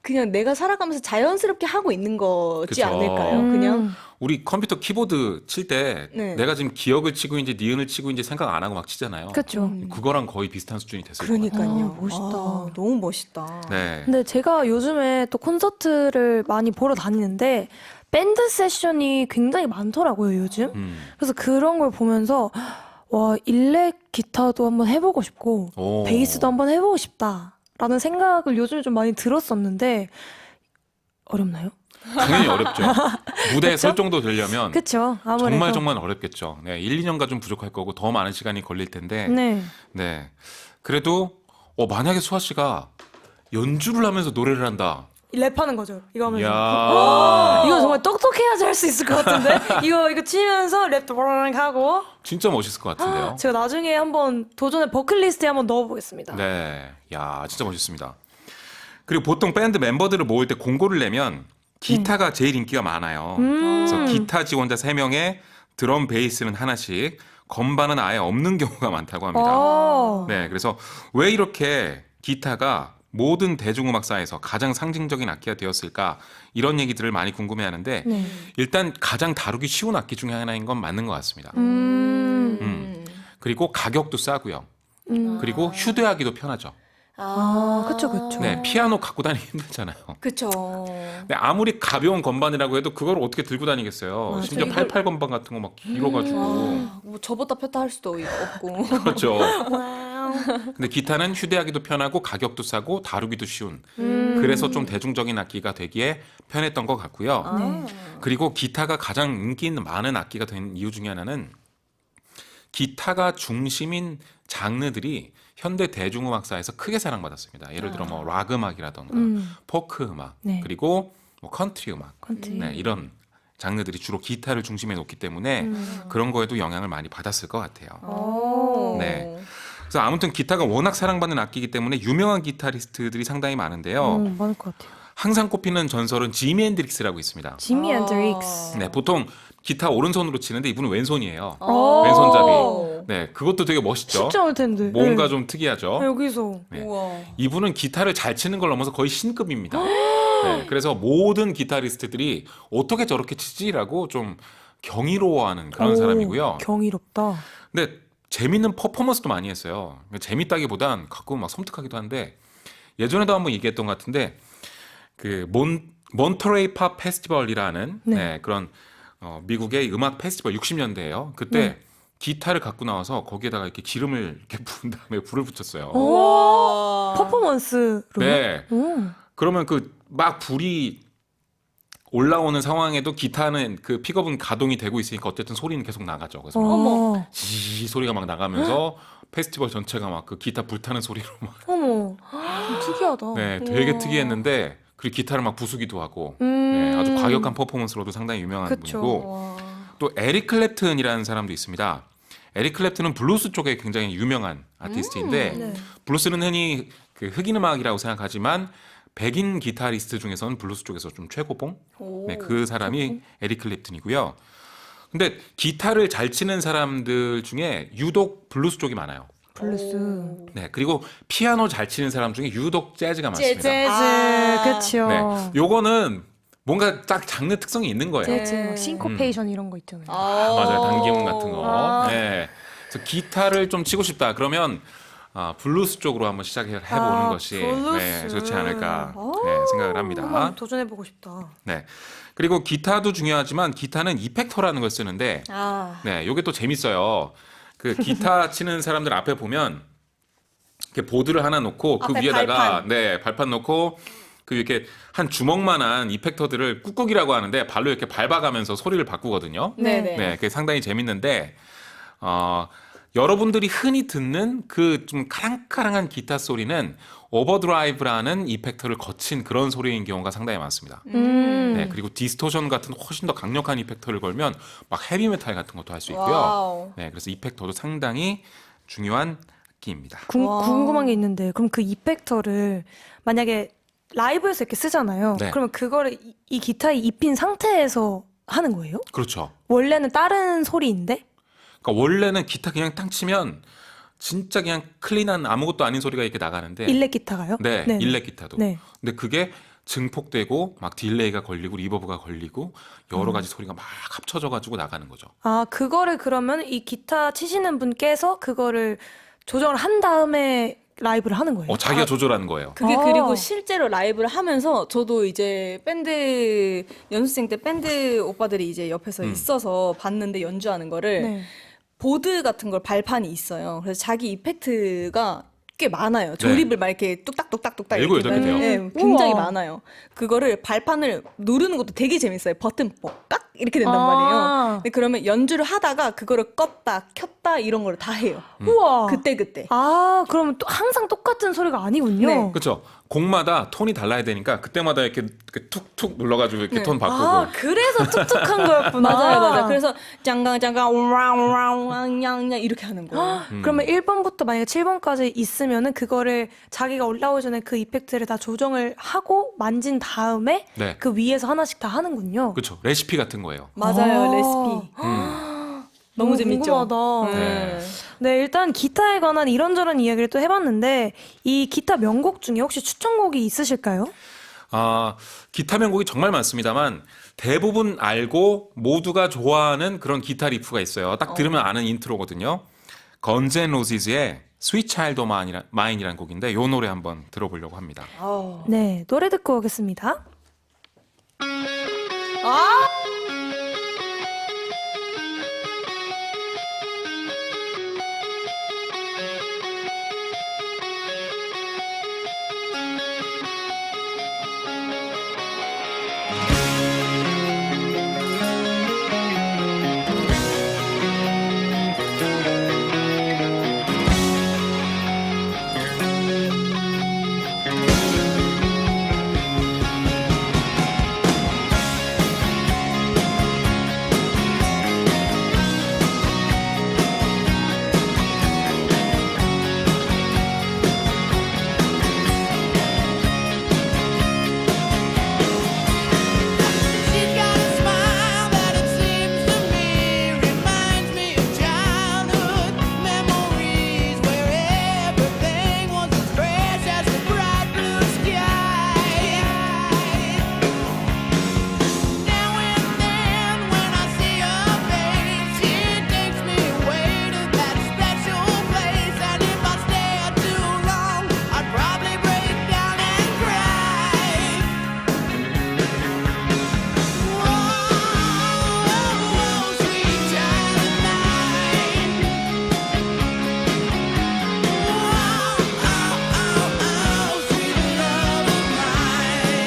그냥 내가 살아가면서 자연스럽게 하고 있는 거지 그쵸. 않을까요? 그냥 우리 컴퓨터 키보드 칠 때 네. 내가 지금 기억을 치고 이제 니은을 치고 이제 생각 안 하고 막 치잖아요. 그쵸. 그거랑 거의 비슷한 수준이 됐을 거예요. 그러니까요. 멋있다. 너무 멋있다. 네. 근데 제가 요즘에 또 콘서트를 많이 보러 다니는데 밴드 세션이 굉장히 많더라고요, 요즘. 그래서 그런 걸 보면서 와, 일렉 기타도 한번 해보고 싶고 오. 베이스도 한번 해보고 싶다라는 생각을 요즘에 좀 많이 들었었는데 어렵나요? 당연히 어렵죠. 무대에 그쵸? 설 정도 되려면 그쵸, 아무래도. 정말 어렵겠죠. 네, 1, 2년가 좀 부족할 거고 더 많은 시간이 걸릴 텐데. 네. 네. 그래도 만약에 수아 씨가 연주를 하면서 노래를 한다. 랩하는 거죠. 이거 하면서. 야. 이거 정말 똑똑해야지 할 수 있을 것 같은데. 이거 치면서 랩도 버렁 하고. 진짜 멋있을 것 같은데요. 제가 나중에 한번 도전해 버킷리스트에 한번 넣어보겠습니다. 네. 야, 진짜 멋있습니다. 그리고 보통 밴드 멤버들을 모을 때 공고를 내면 기타가 제일 인기가 많아요. 그래서 기타 지원자 3명에 드럼, 베이스는 하나씩, 건반은 아예 없는 경우가 많다고 합니다. 네, 그래서 왜 이렇게 기타가 모든 대중음악사에서 가장 상징적인 악기가 되었을까 이런 얘기들을 많이 궁금해하는데 네. 일단 가장 다루기 쉬운 악기 중에 하나인 건 맞는 것 같습니다. 그리고 가격도 싸고요. 그리고 휴대하기도 편하죠. 그쵸. 네, 피아노 갖고 다니기 힘들잖아요. 그쵸. 근데 아무리 가벼운 건반이라고 해도 그걸 어떻게 들고 다니겠어요. 맞아, 심지어 이걸- 88 건반 같은 거 막 길어가지고. 뭐 접었다 폈다 할 수도 없고. 그렇죠. 근데 기타는 휴대하기도 편하고 가격도 싸고 다루기도 쉬운. 그래서 좀 대중적인 악기가 되기에 편했던 것 같고요. 그리고 기타가 가장 인기 많은 악기가 된 이유 중에 하나는 기타가 중심인 장르들이 현대 대중음악사에서 크게 사랑받았습니다. 예를 들어 뭐 락 음악이라던가 포크 음악, 네. 그리고 뭐 컨트리 음악, 컨트리. 네, 이런 장르들이 주로 기타를 중심에 놓기 때문에 그런 거에도 영향을 많이 받았을 것 같아요. 네. 그래서 아무튼 기타가 워낙 사랑받는 악기이기 때문에 유명한 기타리스트들이 상당히 많은데요. 많을 것 같아요. 항상 꼽히는 전설은 지미 핸드릭스라고 있습니다. 지미 앤드릭스. 네, 보통 기타 오른손으로 치는데 이분은 왼손이에요. 오. 왼손잡이. 네, 그것도 되게 멋있죠. 쉽지 않을 텐데. 뭔가 네. 좀 특이하죠. 여기서. 네. 우와. 이분은 기타를 잘 치는 걸 넘어서 거의 신급입니다. 네, 그래서 모든 기타리스트들이 어떻게 저렇게 치지라고 좀 경이로워하는 그런 사람이고요. 경이롭다. 근데 재밌는 퍼포먼스도 많이 했어요. 재밌다기보단 가끔 막 섬뜩하기도 한데 예전에도 한번 얘기했던 것 같은데 그 몬터레이 팝 페스티벌이라는 네. 네, 그런 미국의 음악 페스티벌 60년대예요. 그때 기타를 갖고 나와서 거기에다가 이렇게 기름을 이렇게 부은 다음에 불을 붙였어요. 오. 퍼포먼스로. 네. 오. 그러면 그 막 불이 올라오는 상황에도 기타는 그 픽업은 가동이 되고 있으니까 어쨌든 소리는 계속 나가죠. 그래서 막 어머. 지 소리가 막 나가면서 페스티벌 전체가 막 그 기타 불타는 소리로 막 어머. 특이하다. 네, 되게 특이했는데 그리고 기타를 막 부수기도 하고 네, 아주 과격한 퍼포먼스로도 상당히 유명한 그쵸. 분이고 또 에릭 클랩튼이라는 사람도 있습니다. 에릭 클랩튼은 블루스 쪽에 굉장히 유명한 아티스트인데 네. 블루스는 흔히 그 흑인 음악이라고 생각하지만 백인 기타리스트 중에서는 블루스 쪽에서 좀 최고봉? 네, 그 사람이 에릭 클랩튼이고요. 근데 기타를 잘 치는 사람들 중에 유독 블루스 쪽이 많아요. 블루스. 네, 그리고 피아노 잘 치는 사람 중에 유독 재즈가 많습니다. 그쵸. 네, 요거는 뭔가 딱 장르 특성이 있는 거예요. 재즈, 막 싱코페이션 이런 거 있잖아요. 맞아요, 단기음 같은 거. 네, 그래서 기타를 좀 치고 싶다. 그러면 블루스 쪽으로 한번 시작을 해보는 것이 네, 좋지 않을까 생각을 합니다. 한번 도전해보고 싶다. 네, 그리고 기타도 중요하지만 기타는 이펙터라는 걸 쓰는데, 네, 요게 또 재밌어요. 그 기타 치는 사람들 앞에 보면 이렇게 보드를 하나 놓고 그 앞에 위에다가 발판 놓고 그 이렇게 한 주먹만한 이펙터들을 꾹꾹이라고 하는데 발로 이렇게 밟아가면서 소리를 바꾸거든요. 네네. 네, 그게 상당히 재밌는데 여러분들이 흔히 듣는 그 좀 카랑카랑한 기타 소리는 오버드라이브라는 이펙터를 거친 그런 소리인 경우가 상당히 많습니다. 네, 그리고 디스토션 같은 훨씬 더 강력한 이펙터를 걸면 막 헤비메탈 같은 것도 할 수 있고요. 와우. 네, 그래서 이펙터도 상당히 중요한 악기입니다. 와. 궁금한 게 있는데, 그럼 그 이펙터를 만약에 라이브에서 이렇게 쓰잖아요. 네. 그러면 그거를 이 기타에 입힌 상태에서 하는 거예요? 그렇죠. 원래는 다른 소리인데? 그러니까 원래는 기타 그냥 탕 치면 진짜 그냥 클린한 아무것도 아닌 소리가 이렇게 나가는데 일렉 기타가요? 네, 일렉 기타도. 네. 근데 그게 증폭되고 막 딜레이가 걸리고 리버브가 걸리고 여러 가지 소리가 막 합쳐져 가지고 나가는 거죠. 그거를 그러면 이 기타 치시는 분께서 그거를 조정을 한 다음에 라이브를 하는 거예요? 자기가 조절하는 거예요. 그게 아. 그리고 실제로 라이브를 하면서 저도 이제 밴드 연습생 때 밴드 오빠들이 이제 옆에서 있어서 봤는데 연주하는 거를 네. 보드 같은 걸 발판이 있어요. 그래서 자기 이펙트가 꽤 많아요. 조립을 막 이렇게 뚝딱뚝딱뚝딱 일곱, 이렇게 여덟 개 돼요? 네, 굉장히 우와. 많아요. 그거를 발판을 누르는 것도 되게 재밌어요. 버튼 뻑깍 이렇게 된단 말이에요. 근데 그러면 연주를 하다가 그거를 껐다 켰다 이런 걸 다 해요. 우와. 그때. 그러면 또 항상 똑같은 소리가 아니군요. 네. 그렇죠. 곡마다 톤이 달라야 되니까 그때마다 이렇게 툭툭 눌러가지고 이렇게 톤 바꾸고. 아, 그래서 툭툭한 거였구나. 맞아요. 그래서 짱강짱강 오랑오랑냥냥 이렇게 하는 거예요. 그러면 1번부터 만약에 7번까지 있으면은 그거를 자기가 올라오기 전에 그 이펙트를 다 조정을 하고 만진 다음에 네. 그 위에서 하나씩 다 하는군요. 그렇죠. 레시피 같은 거예요. 맞아요, 아. 레시피. 너무 재밌죠? 궁금하다. 네. 네, 일단 기타에 관한 이런저런 이야기를 또 해봤는데 이 기타 명곡 중에 혹시 추천곡이 있으실까요? 기타 명곡이 정말 많습니다만 대부분 알고 모두가 좋아하는 그런 기타 리프가 있어요. 딱 들으면 아는 인트로거든요. 건즈 앤 로지즈의 스윗 차일드 오브 마인이라는 곡인데 이 노래 한번 들어보려고 합니다. 네, 노래 듣고 오겠습니다. She's got a smile that it seems to me reminds me of childhood memories where everything was as fresh as the bright blue sky. Now and then when I see her face, it takes me away to that special place. And if I stay too long, I'd probably break down and cry. Whoa, sweet child of mine. Whoa, sweet love of mine.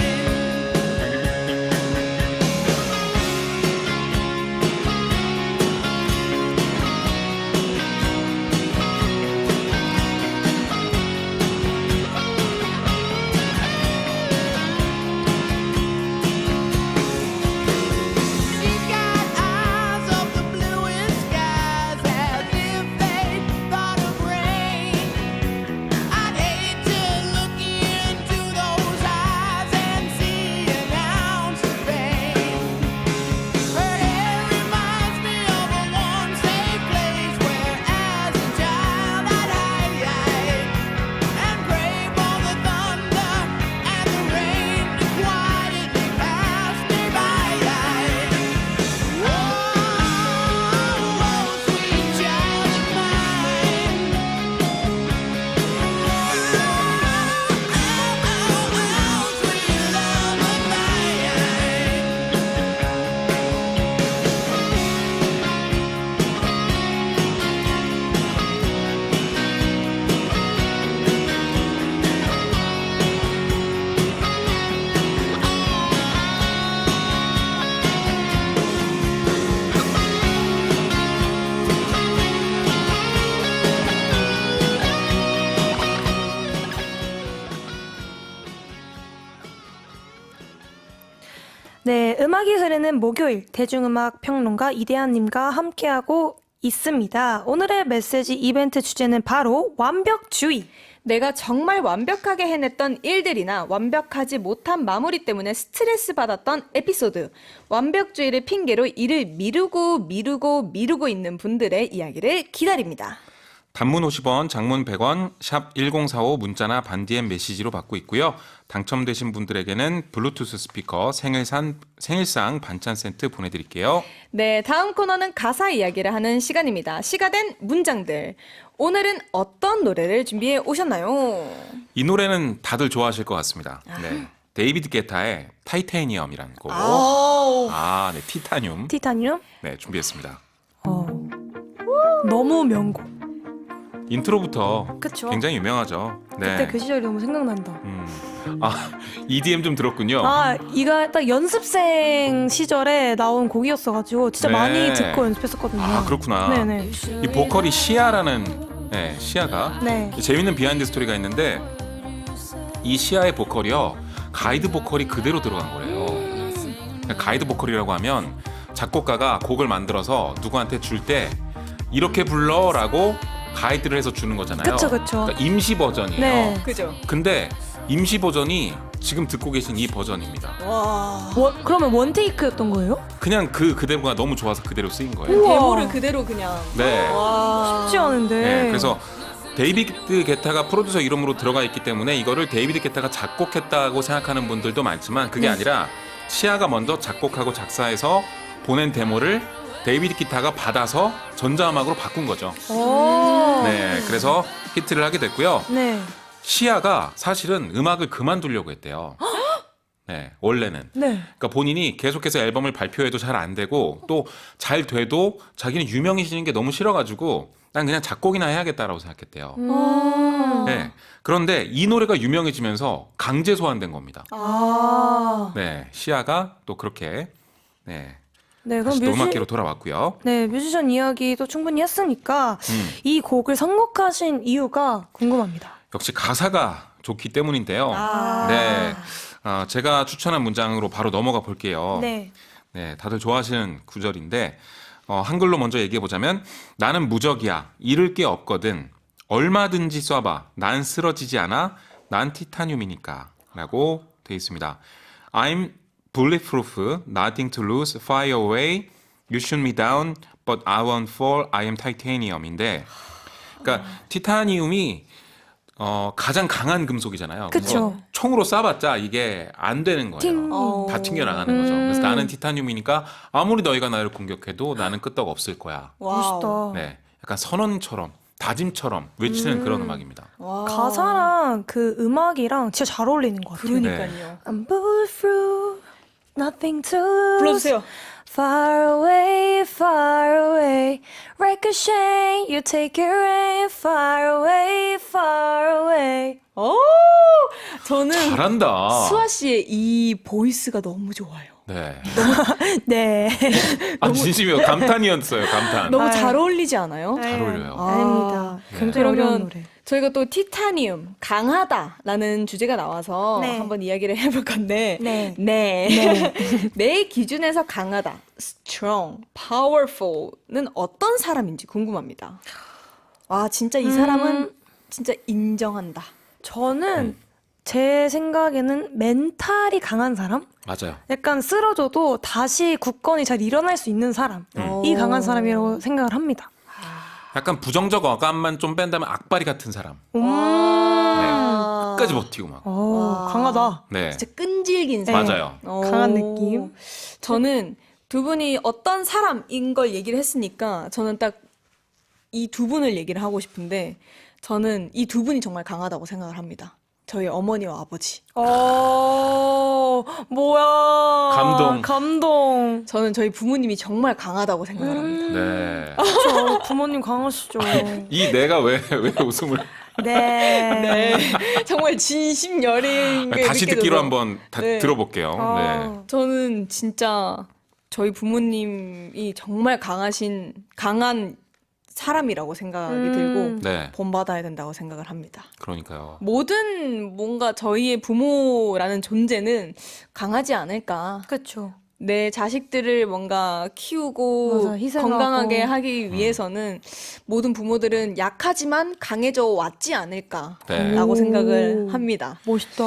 She's got eyes of the bluest skies, as if they thought of rain. I'd hate to look into those eyes and see an ounce of pain. Her hair reminds me of a warm, safe place where, as a child, I'd hide and pray for the thunder and the rain to quietly pass me by. Whoa, sweet child of mine. Sweet love of mine. 네, 음악이 흐르는 목요일 대중음악 평론가 이대한님과 함께하고 있습니다. 오늘의 메시지 이벤트 주제는 바로 완벽주의. 내가 정말 완벽하게 해냈던 일들이나 완벽하지 못한 마무리 때문에 스트레스 받았던 에피소드, 완벽주의를 핑계로 일을 미루고 있는 분들의 이야기를 기다립니다. 단문 50원, 장문 100원, 샵 1045 문자나 반디엠 메시지로 받고 있고요. 당첨되신 분들에게는 블루투스 스피커 생일상 반찬 세트 보내드릴게요. 네, 다음 코너는 가사 이야기를 하는 시간입니다. 시가 된 문장들. 오늘은 어떤 노래를 준비해 오셨나요? 이 노래는 다들 좋아하실 것 같습니다. 네, 데이비드 게타의 타이타니엄이라는 곡. 네, 티타늄. 티타늄. 네, 준비했습니다. 너무 명곡. 인트로부터 그쵸? 굉장히 유명하죠. 네. 그때 그 시절이 너무 생각난다. EDM 좀 들었군요. 이가 딱 연습생 시절에 나온 곡이었어가지고 진짜 네. 많이 듣고 연습했었거든요. 그렇구나. 네네. 이 보컬이 시아라는 시아가 네. 재밌는 비하인드 스토리가 있는데 이 시아의 보컬이요 가이드 보컬이 그대로 들어간 거예요. 그러니까 가이드 보컬이라고 하면 작곡가가 곡을 만들어서 누구한테 줄 때 이렇게 불러라고 가이드를 해서 주는 거잖아요. 그쵸, 그쵸. 그러니까 임시 버전이에요. 네. 그죠? 근데 임시 버전이 지금 듣고 계신 이 버전입니다. 와. 그러면 원테이크였던 거예요? 그냥 그대로가 너무 좋아서 그대로 쓰인 거예요. 우와. 데모를 그대로 그냥. 네. 와. 쉽지 않은데. 네, 그래서 데이비드 게타가 프로듀서 이름으로 들어가 있기 때문에 이거를 데이비드 게타가 작곡했다고 생각하는 분들도 많지만 그게 아니라 시아가 먼저 작곡하고 작사해서 보낸 데모를 데이비드 기타가 받아서 전자음악으로 바꾼 거죠. 오. 네, 그래서 히트를 하게 됐고요. 네. 시아가 사실은 음악을 그만두려고 했대요. 네, 원래는. 네. 그러니까 본인이 계속해서 앨범을 발표해도 잘 안 되고 또 잘 돼도 자기는 유명해지는 게 너무 싫어가지고 난 그냥 작곡이나 해야겠다라고 생각했대요. 네, 그런데 이 노래가 유명해지면서 강제 소환된 겁니다. 아. 네, 시아가 또 그렇게 네, 네, 그럼 다시 또 음악계로 돌아왔고요. 네, 뮤지션 이야기도 충분히 했으니까 이 곡을 선곡하신 이유가 궁금합니다. 역시 가사가 좋기 때문인데요. 아. 네, 제가 추천한 문장으로 바로 넘어가 볼게요. 네. 네, 다들 좋아하시는 구절인데 한글로 먼저 얘기해 보자면 나는 무적이야. 잃을 게 없거든. 얼마든지 쏴봐. 난 쓰러지지 않아. 난 티타늄이니까. 라고 돼 있습니다. I'm bulletproof. Nothing to lose. Fire away. You shoot me down. But I won't fall. I am titanium인데 그러니까 티타늄이 가장 강한 금속이잖아요. 그쵸. 그래서 총으로 쏴봤자 이게 안 되는 거예요. 다 튕겨나가는 거죠. 그래서 나는 티타늄이니까 아무리 너희가 나를 공격해도 나는 끄떡 없을 거야. 멋있다. 네, 약간 선언처럼 다짐처럼 외치는 그런 음악입니다. 와. 가사랑 그 음악이랑 진짜 잘 어울리는 것 같아요. 그러니까요. I'm bulletproof, nothing to lose. 불러주세요. Far away, ricochet, you take your aim. Far away. 오, 저는 잘한다. 수아 씨의 이 보이스가 너무 좋아요. 네. 네. 아 진심이요. 감탄이었어요. 감탄. 너무 아유. 잘 어울리지 않아요? 잘 어울려요. 아닙니다. 네. 굉장히 어려운 그러면 노래. 저희가 또 티타늄 강하다라는 주제가 나와서 네. 한번 이야기를 해볼 건데 네. 네. 내 기준에서 강하다, strong, powerful는 어떤 사람인지 궁금합니다. 와 진짜 이 사람은 진짜 인정한다. 저는 제 생각에는 멘탈이 강한 사람? 맞아요. 약간 쓰러져도 다시 굳건히 잘 일어날 수 있는 사람이 강한 사람이라고 생각을 합니다. 약간 부정적 어감만 좀 뺀다면 악바리 같은 사람. 와. 끝까지 버티고 막. 오, 강하다. 네. 진짜 끈질긴 네. 사람. 맞아요. 강한 느낌. 저는 두 분이 어떤 사람인 걸 얘기를 했으니까 저는 딱 이 두 분을 얘기를 하고 싶은데 저는 이 두 분이 정말 강하다고 생각을 합니다. 저희 어머니와 아버지. 뭐야. 감동. 저는 저희 부모님이 정말 강하다고 생각을 합니다. 네. 그렇죠. 부모님 강하시죠. 이 내가 왜 웃음을 네. 네. 정말 진심 여린 게 다시 듣기로 느껴져서. 한번 네. 들어볼게요. 네. 아, 저는 진짜 저희 부모님이 정말 강한 사람이라고 생각이 들고 네. 본받아야 된다고 생각을 합니다. 그러니까요. 모든 뭔가 저희의 부모라는 존재는 강하지 않을까. 그렇죠. 내 자식들을 뭔가 키우고 맞아, 희생하고. 건강하게 하기 위해서는 모든 부모들은 약하지만 강해져 왔지 않을까라고 네. 생각을 합니다. 멋있다.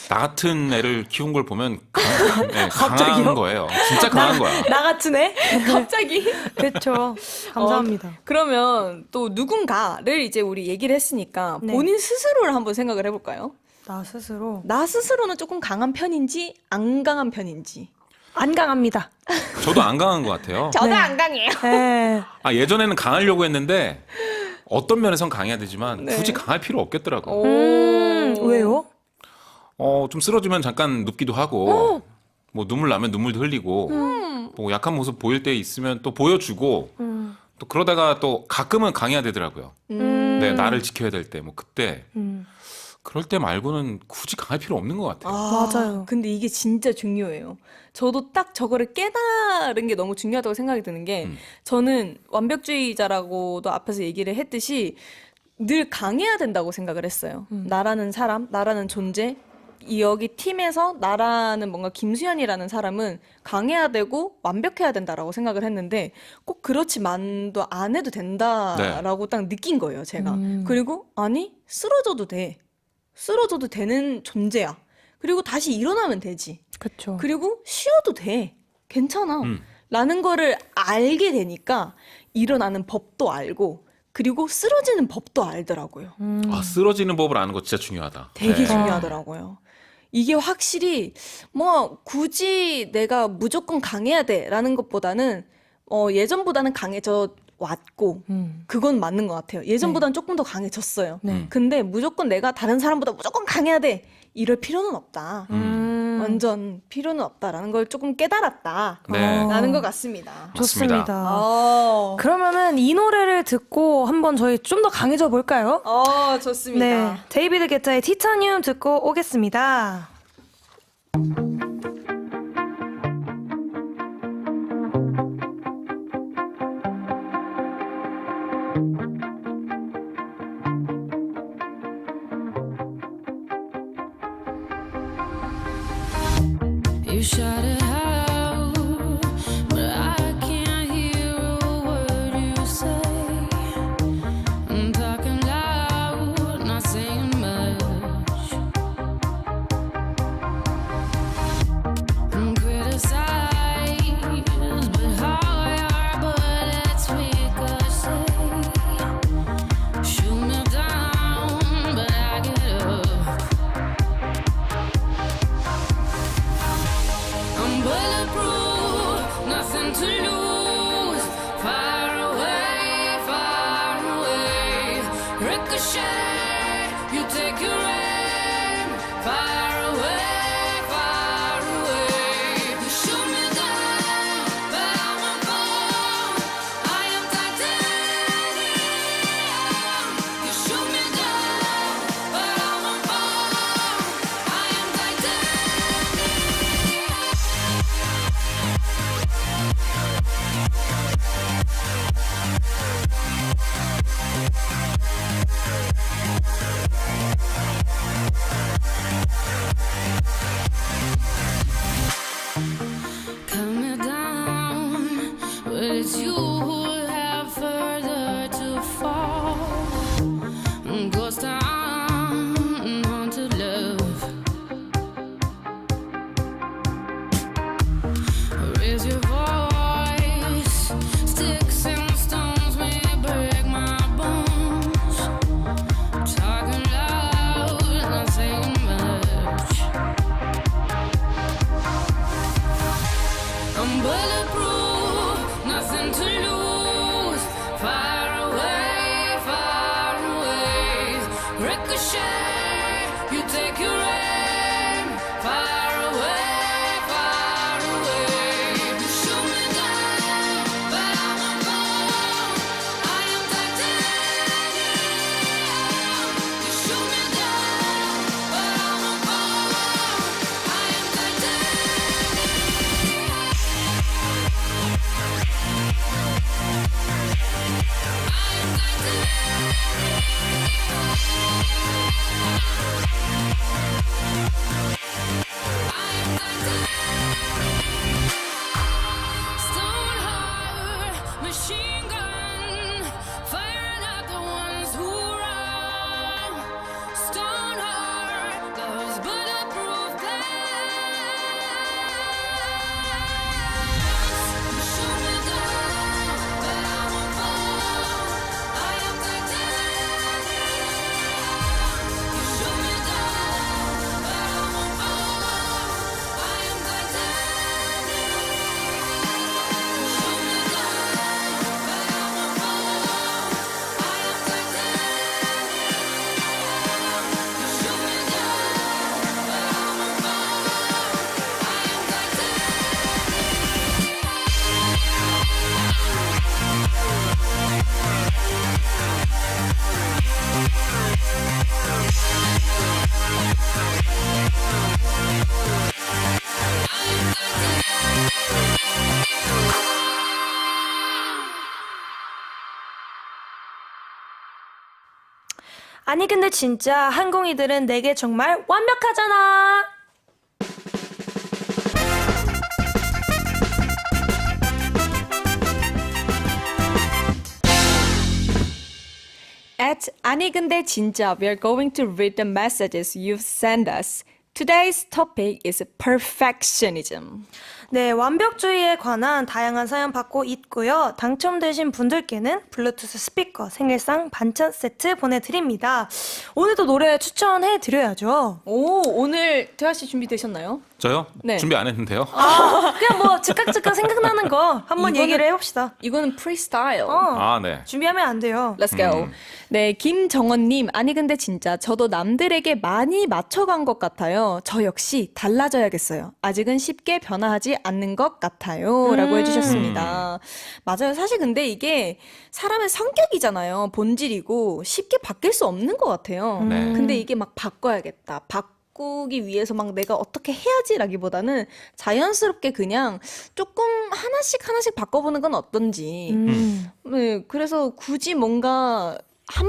나 같은 애를 키운 걸 보면 강한 갑자기요? 거예요. 진짜 강한 거야. 나 같은 애? 갑자기 그렇죠. 감사합니다. 그러면 또 누군가를 이제 우리 얘기를 했으니까 네. 본인 스스로를 한번 생각을 해볼까요? 나 스스로 나 스스로는 조금 강한 편인지 안 강한 편인지. 안 강합니다. 저도 안 강한 것 같아요. 저도 안 강해요. 네. 예전에는 강하려고 했는데 어떤 면에선 강해야 되지만 네. 굳이 강할 필요 없겠더라고요. 왜요? 좀 쓰러지면 잠깐 눕기도 하고 뭐 눈물 나면 눈물도 흘리고 뭐 약한 모습 보일 때 있으면 또 보여주고 또 그러다가 또 가끔은 강해야 되더라고요. 네, 나를 지켜야 될 때 뭐 그때 그럴 때 말고는 굳이 강할 필요 없는 것 같아요. 맞아요. 근데 이게 진짜 중요해요. 저도 딱 저거를 깨달은 게 너무 중요하다고 생각이 드는 게 저는 완벽주의자라고도 앞에서 얘기를 했듯이 늘 강해야 된다고 생각을 했어요. 나라는 사람, 나라는 존재, 이 여기 팀에서 나라는 뭔가 김수현이라는 사람은 강해야 되고 완벽해야 된다라고 생각을 했는데 꼭 그렇지만도 안 해도 된다라고 딱 느낀 거예요, 제가. 그리고 아니, 쓰러져도 돼. 쓰러져도 되는 존재야. 그리고 다시 일어나면 되지. 그쵸. 그리고 쉬어도 돼. 괜찮아. 라는 거를 알게 되니까 일어나는 법도 알고 그리고 쓰러지는 법도 알더라고요. 아, 쓰러지는 법을 아는 거 진짜 중요하다. 되게 네. 중요하더라고요. 이게 확실히 뭐 굳이 내가 무조건 강해야 돼라는 것보다는 예전보다는 강해져 왔고 그건 맞는 것 같아요. 예전보다는 조금 더 강해졌어요. 네. 근데 무조건 내가 다른 사람보다 무조건 강해야 돼 이럴 필요는 없다. 완전 필요는 없다라는 걸 조금 깨달았다. 네. 라는 것 같습니다. 좋습니다. 어, 그러면은 이 노래를 듣고 한번 저희 좀 더 강해져 볼까요? 좋습니다. 네, 데이비드 게타의 티타늄 듣고 오겠습니다. You shout it out, but I can't hear a word you say. I'm talking loud, not saying much. I'm criticized, but how your bullets ricochet. Shoot me down, but I get up. I'm bulletproof, nothing to lose. Far away, ricochet. You take your aim. Far away. You shoot me down, but I won't fall. I am titanium. You shoot me down, but I won't fall. I am titanium. Cut me down, but it's you who have further to fall. Ghost town, haunted love. Raise your voice, sticks and stones may break my bones. Talking loud, not saying much. I'm bulletproof, nothing to lose. Far away, ricochet. You take your aim. Far away. You shoot me down, but I won't fall. I am titanium. You shoot me down, but I won't fall. I am titanium. I am titanium. 아니 근데 진짜 항공이들은 내게 정말 완벽하잖아. At 아니 근데 진짜 we're going to read the messages you've sent us. Today's topic is perfectionism. 네, 완벽주의에 관한 다양한 사연 받고 있고요. 당첨되신 분들께는 블루투스 스피커 생일상 반찬 세트 보내드립니다. 오늘도 노래 추천해드려야죠. 오, 오늘 태화 씨 준비되셨나요? 저요? 네. 준비 안 했는데요. 그냥 뭐 즉각 생각나는 거 한번 이거는- 얘기를 해봅시다. 이거는 프리스타일. 아, 네. 준비하면 안 돼요. Let's go. 네, 김정원님. 아니 근데 진짜 저도 남들에게 많이 맞춰간 것 같아요. 저 역시 달라져야겠어요. 아직은 쉽게 변화하지 않는 것 같아요. 라고 해주셨습니다. 맞아요. 사실 근데 이게 사람의 성격이잖아요. 본질이고 쉽게 바뀔 수 없는 것 같아요. 네. 근데 이게 막 바꿔야겠다. 바꾸기 위해서 막 내가 어떻게 해야지라기보다는 자연스럽게 그냥 조금 하나씩 바꿔보는 건 어떤지. 네, 그래서 굳이 뭔가 한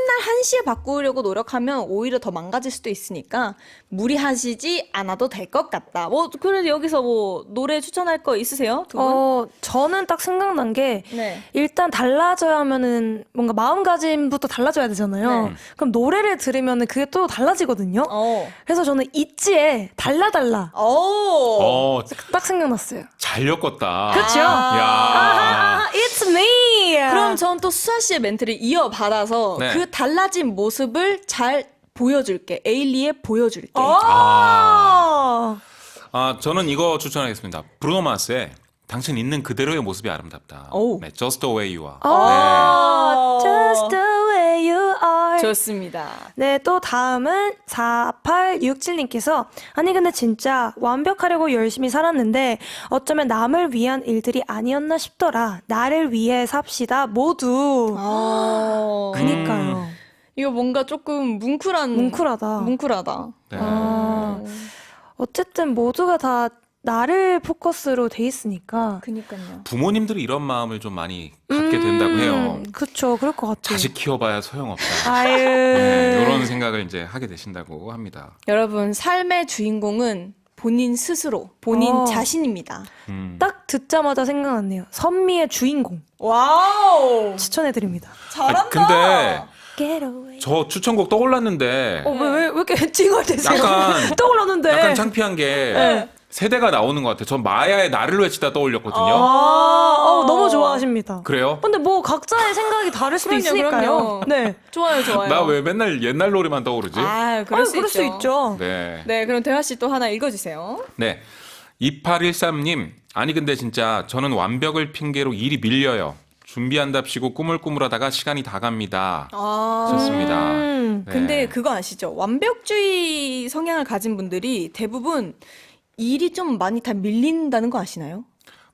날 한시에 바꾸려고 노력하면 오히려 더 망가질 수도 있으니까 무리하시지 않아도 될 것 같다. 뭐, 그래도 여기서 뭐, 노래 추천할 거 있으세요? 두 분? 저는 딱 생각난 게 네. 일단 달라져야 하면은 뭔가 마음가짐부터 달라져야 되잖아요. 네. 그럼 노래를 들으면은 그게 또 달라지거든요. 어. 그래서 저는 있지에 달라달라 오. 딱 생각났어요. 잘 엮었다. 그쵸? 야. It's me. 그럼 전 또 수아 씨의 멘트를 이어받아서 네. 그 달라진 모습을 잘 보여줄게. 에일리에 보여줄게. 아. 저는 이거 추천하겠습니다. 브루노 마스의 당신 있는 그대로의 모습이 아름답다. 오. 네, Just the way you are. 아, Just the way you are. 좋습니다. 네, 또 다음은 4867님께서 아니 근데 진짜 완벽하려고 열심히 살았는데 어쩌면 남을 위한 일들이 아니었나 싶더라. 나를 위해 삽시다 모두. 그니까요. 이거 뭔가 조금 뭉클하다. 뭉클하다. 네. 어쨌든 모두가 다 나를 포커스로 돼 있으니까. 그니까요. 부모님들이 이런 마음을 좀 많이 갖게 된다고 해요. 그쵸, 그럴 것 같아요. 자식 키워봐야 소용없다. 아유. 네, 이런 생각을 이제 하게 되신다고 합니다. 여러분, 삶의 주인공은 본인 스스로, 본인 자신입니다. 딱 듣자마자 생각났네요. 선미의 주인공 와우! 추천해드립니다. 아니, 근데 Get away. 저 추천곡 떠올랐는데 왜 이렇게 찡얼대세요? 약간- 떠올랐는데. 약간 창피한 게 세대가 나오는 것 같아요. 전 마야의 나를 외치다 떠올렸거든요. 너무 좋아하십니다. 그래요? 근데 뭐 각자의 생각이 다를 수도 그럼요, 있으니까요. 그럼요. 네. 좋아요. 나 왜 맨날 옛날 노래만 떠오르지? 그럴 수 있죠. 네. 네, 그럼 대화 씨 또 하나 읽어주세요. 네. 2813님, 아니 근데 진짜 저는 완벽을 핑계로 일이 밀려요. 준비한답시고 꾸물꾸물하다가 시간이 다 갑니다. 좋습니다. 네. 근데 그거 아시죠? 완벽주의 성향을 가진 분들이 대부분 일이 좀 많이 다 밀린다는 거 아시나요?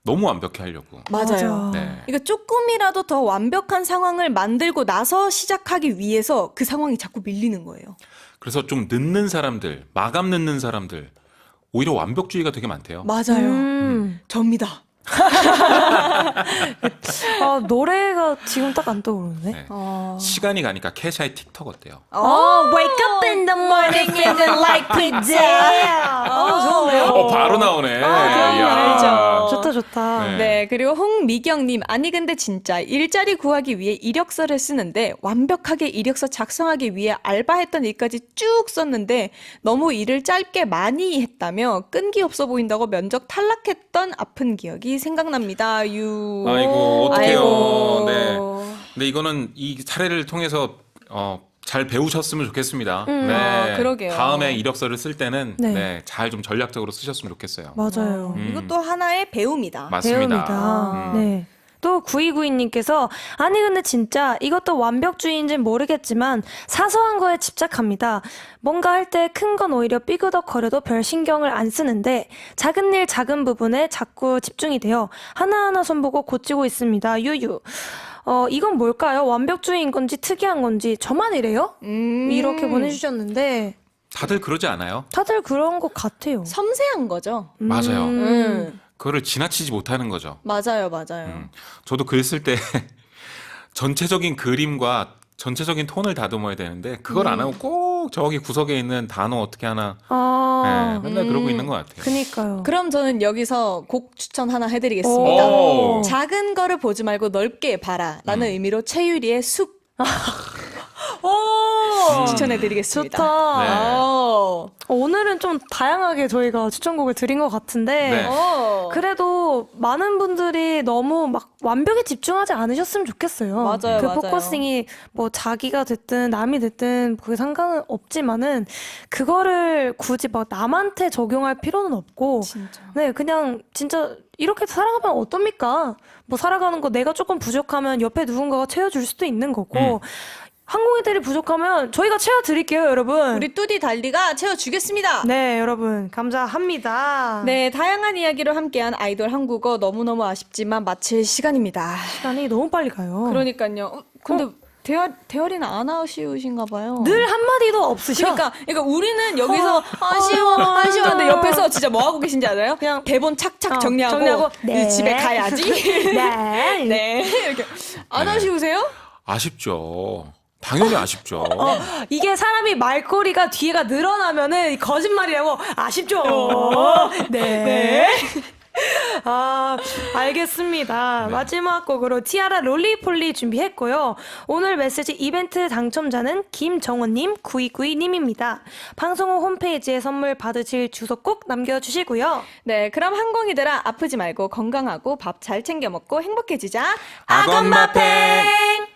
너무 완벽해 하려고. 맞아요. 네. 그러니까 조금이라도 더 완벽한 상황을 만들고 나서 시작하기 위해서 그 상황이 자꾸 밀리는 거예요. 그래서 좀 늦는 사람들, 마감 늦는 사람들, 오히려 완벽주의가 되게 많대요. 맞아요. 접니다. 노래가 지금 딱 안 떠오르네. 네. 시간이 가니까 캐샤의 틱톡 어때요? Wake up in the morning feeling like today. 좋은데요? 바로 나오네. 알죠. 좋다. 네. 네, 그리고 홍미경님, 아니 근데 진짜 일자리 구하기 위해 이력서를 쓰는데 완벽하게 이력서 작성하기 위해 알바했던 일까지 쭉 썼는데 너무 일을 짧게 많이 했다며 끈기 없어 보인다고 면접 탈락했던 아픈 기억이 생각납니다. 유. 아이고, 어떡해요. 아이고. 네. 근데 이거는 이 사례를 통해서 잘 배우셨으면 좋겠습니다. 네. 그러게요. 다음에 이력서를 쓸 때는 네. 잘 좀 전략적으로 쓰셨으면 좋겠어요. 맞아요. 이것도 하나의 배움이다. 맞습니다. 배웁니다. 네. 또 9292님께서 아니 근데 진짜 이것도 완벽주의인지는 모르겠지만 사소한 거에 집착합니다. 뭔가 할 때 큰 건 오히려 삐그덕거려도 별 신경을 안 쓰는데 작은 일 작은 부분에 자꾸 집중이 돼요. 하나하나 손보고 고치고 있습니다. 유유. 이건 뭘까요? 완벽주의인 건지 특이한 건지 저만 이래요? 이렇게 보내주셨는데 다들 그러지 않아요? 다들 그런 것 같아요. 섬세한 거죠. 맞아요. 그거를 지나치지 못하는 거죠. 맞아요. 저도 글 쓸 때 전체적인 그림과 전체적인 톤을 다듬어야 되는데 그걸 안 하고 꼭 저기 구석에 있는 단어 어떻게 하나 아, 맨날 그러고 있는 것 같아요. 그니까요. 그럼 저는 여기서 곡 추천 하나 해드리겠습니다. 오. 작은 거를 보지 말고 넓게 봐라 라는 의미로 최유리의 숲 오! 추천해드리겠습니다. 좋다. 네. 오늘은 좀 다양하게 저희가 추천곡을 드린 것 같은데 네. 그래도 많은 분들이 너무 막 완벽에 집중하지 않으셨으면 좋겠어요. 맞아요, 그 맞아요. 포커싱이 뭐 자기가 됐든 남이 됐든 그게 상관은 없지만은 그거를 굳이 막 남한테 적용할 필요는 없고 진짜. 네, 그냥 진짜 이렇게 살아가면 어떻습니까? 뭐 살아가는 거 내가 조금 부족하면 옆에 누군가가 채워줄 수도 있는 거고 항공인들이 부족하면 저희가 채워드릴게요, 여러분. 우리 뚜디 달리가 채워주겠습니다. 네, 여러분 감사합니다. 네, 다양한 이야기로 함께한 아이돌 한국어 너무너무 아쉽지만 마칠 시간입니다. 시간이 너무 빨리 가요. 그러니까요. 근데 대열이는 안 아쉬우신가 봐요. 늘 한마디도 없으셔. 그러니까 우리는 여기서 아쉬워 하는데 옆에서 진짜 뭐 하고 계신지 알아요? 그냥 대본 착착 정리하고, 정리하고, 네. 이제 집에 가야지. 네. 네. 이렇게 안 네. 아쉬우세요? 아쉽죠. 당연히 아쉽죠. 이게 사람이 말꼬리가 뒤에가 늘어나면은 거짓말이라고 아쉽죠. 네. 아, 알겠습니다. 마지막 곡으로 티아라 롤리폴리 준비했고요. 오늘 메시지 이벤트 당첨자는 김정원님, 9292님입니다. 방송 후 홈페이지에 선물 받으실 주소 꼭 남겨주시고요. 네, 그럼 항공이들아 아프지 말고 건강하고 밥 잘 챙겨 먹고 행복해지자. 악엄마팽!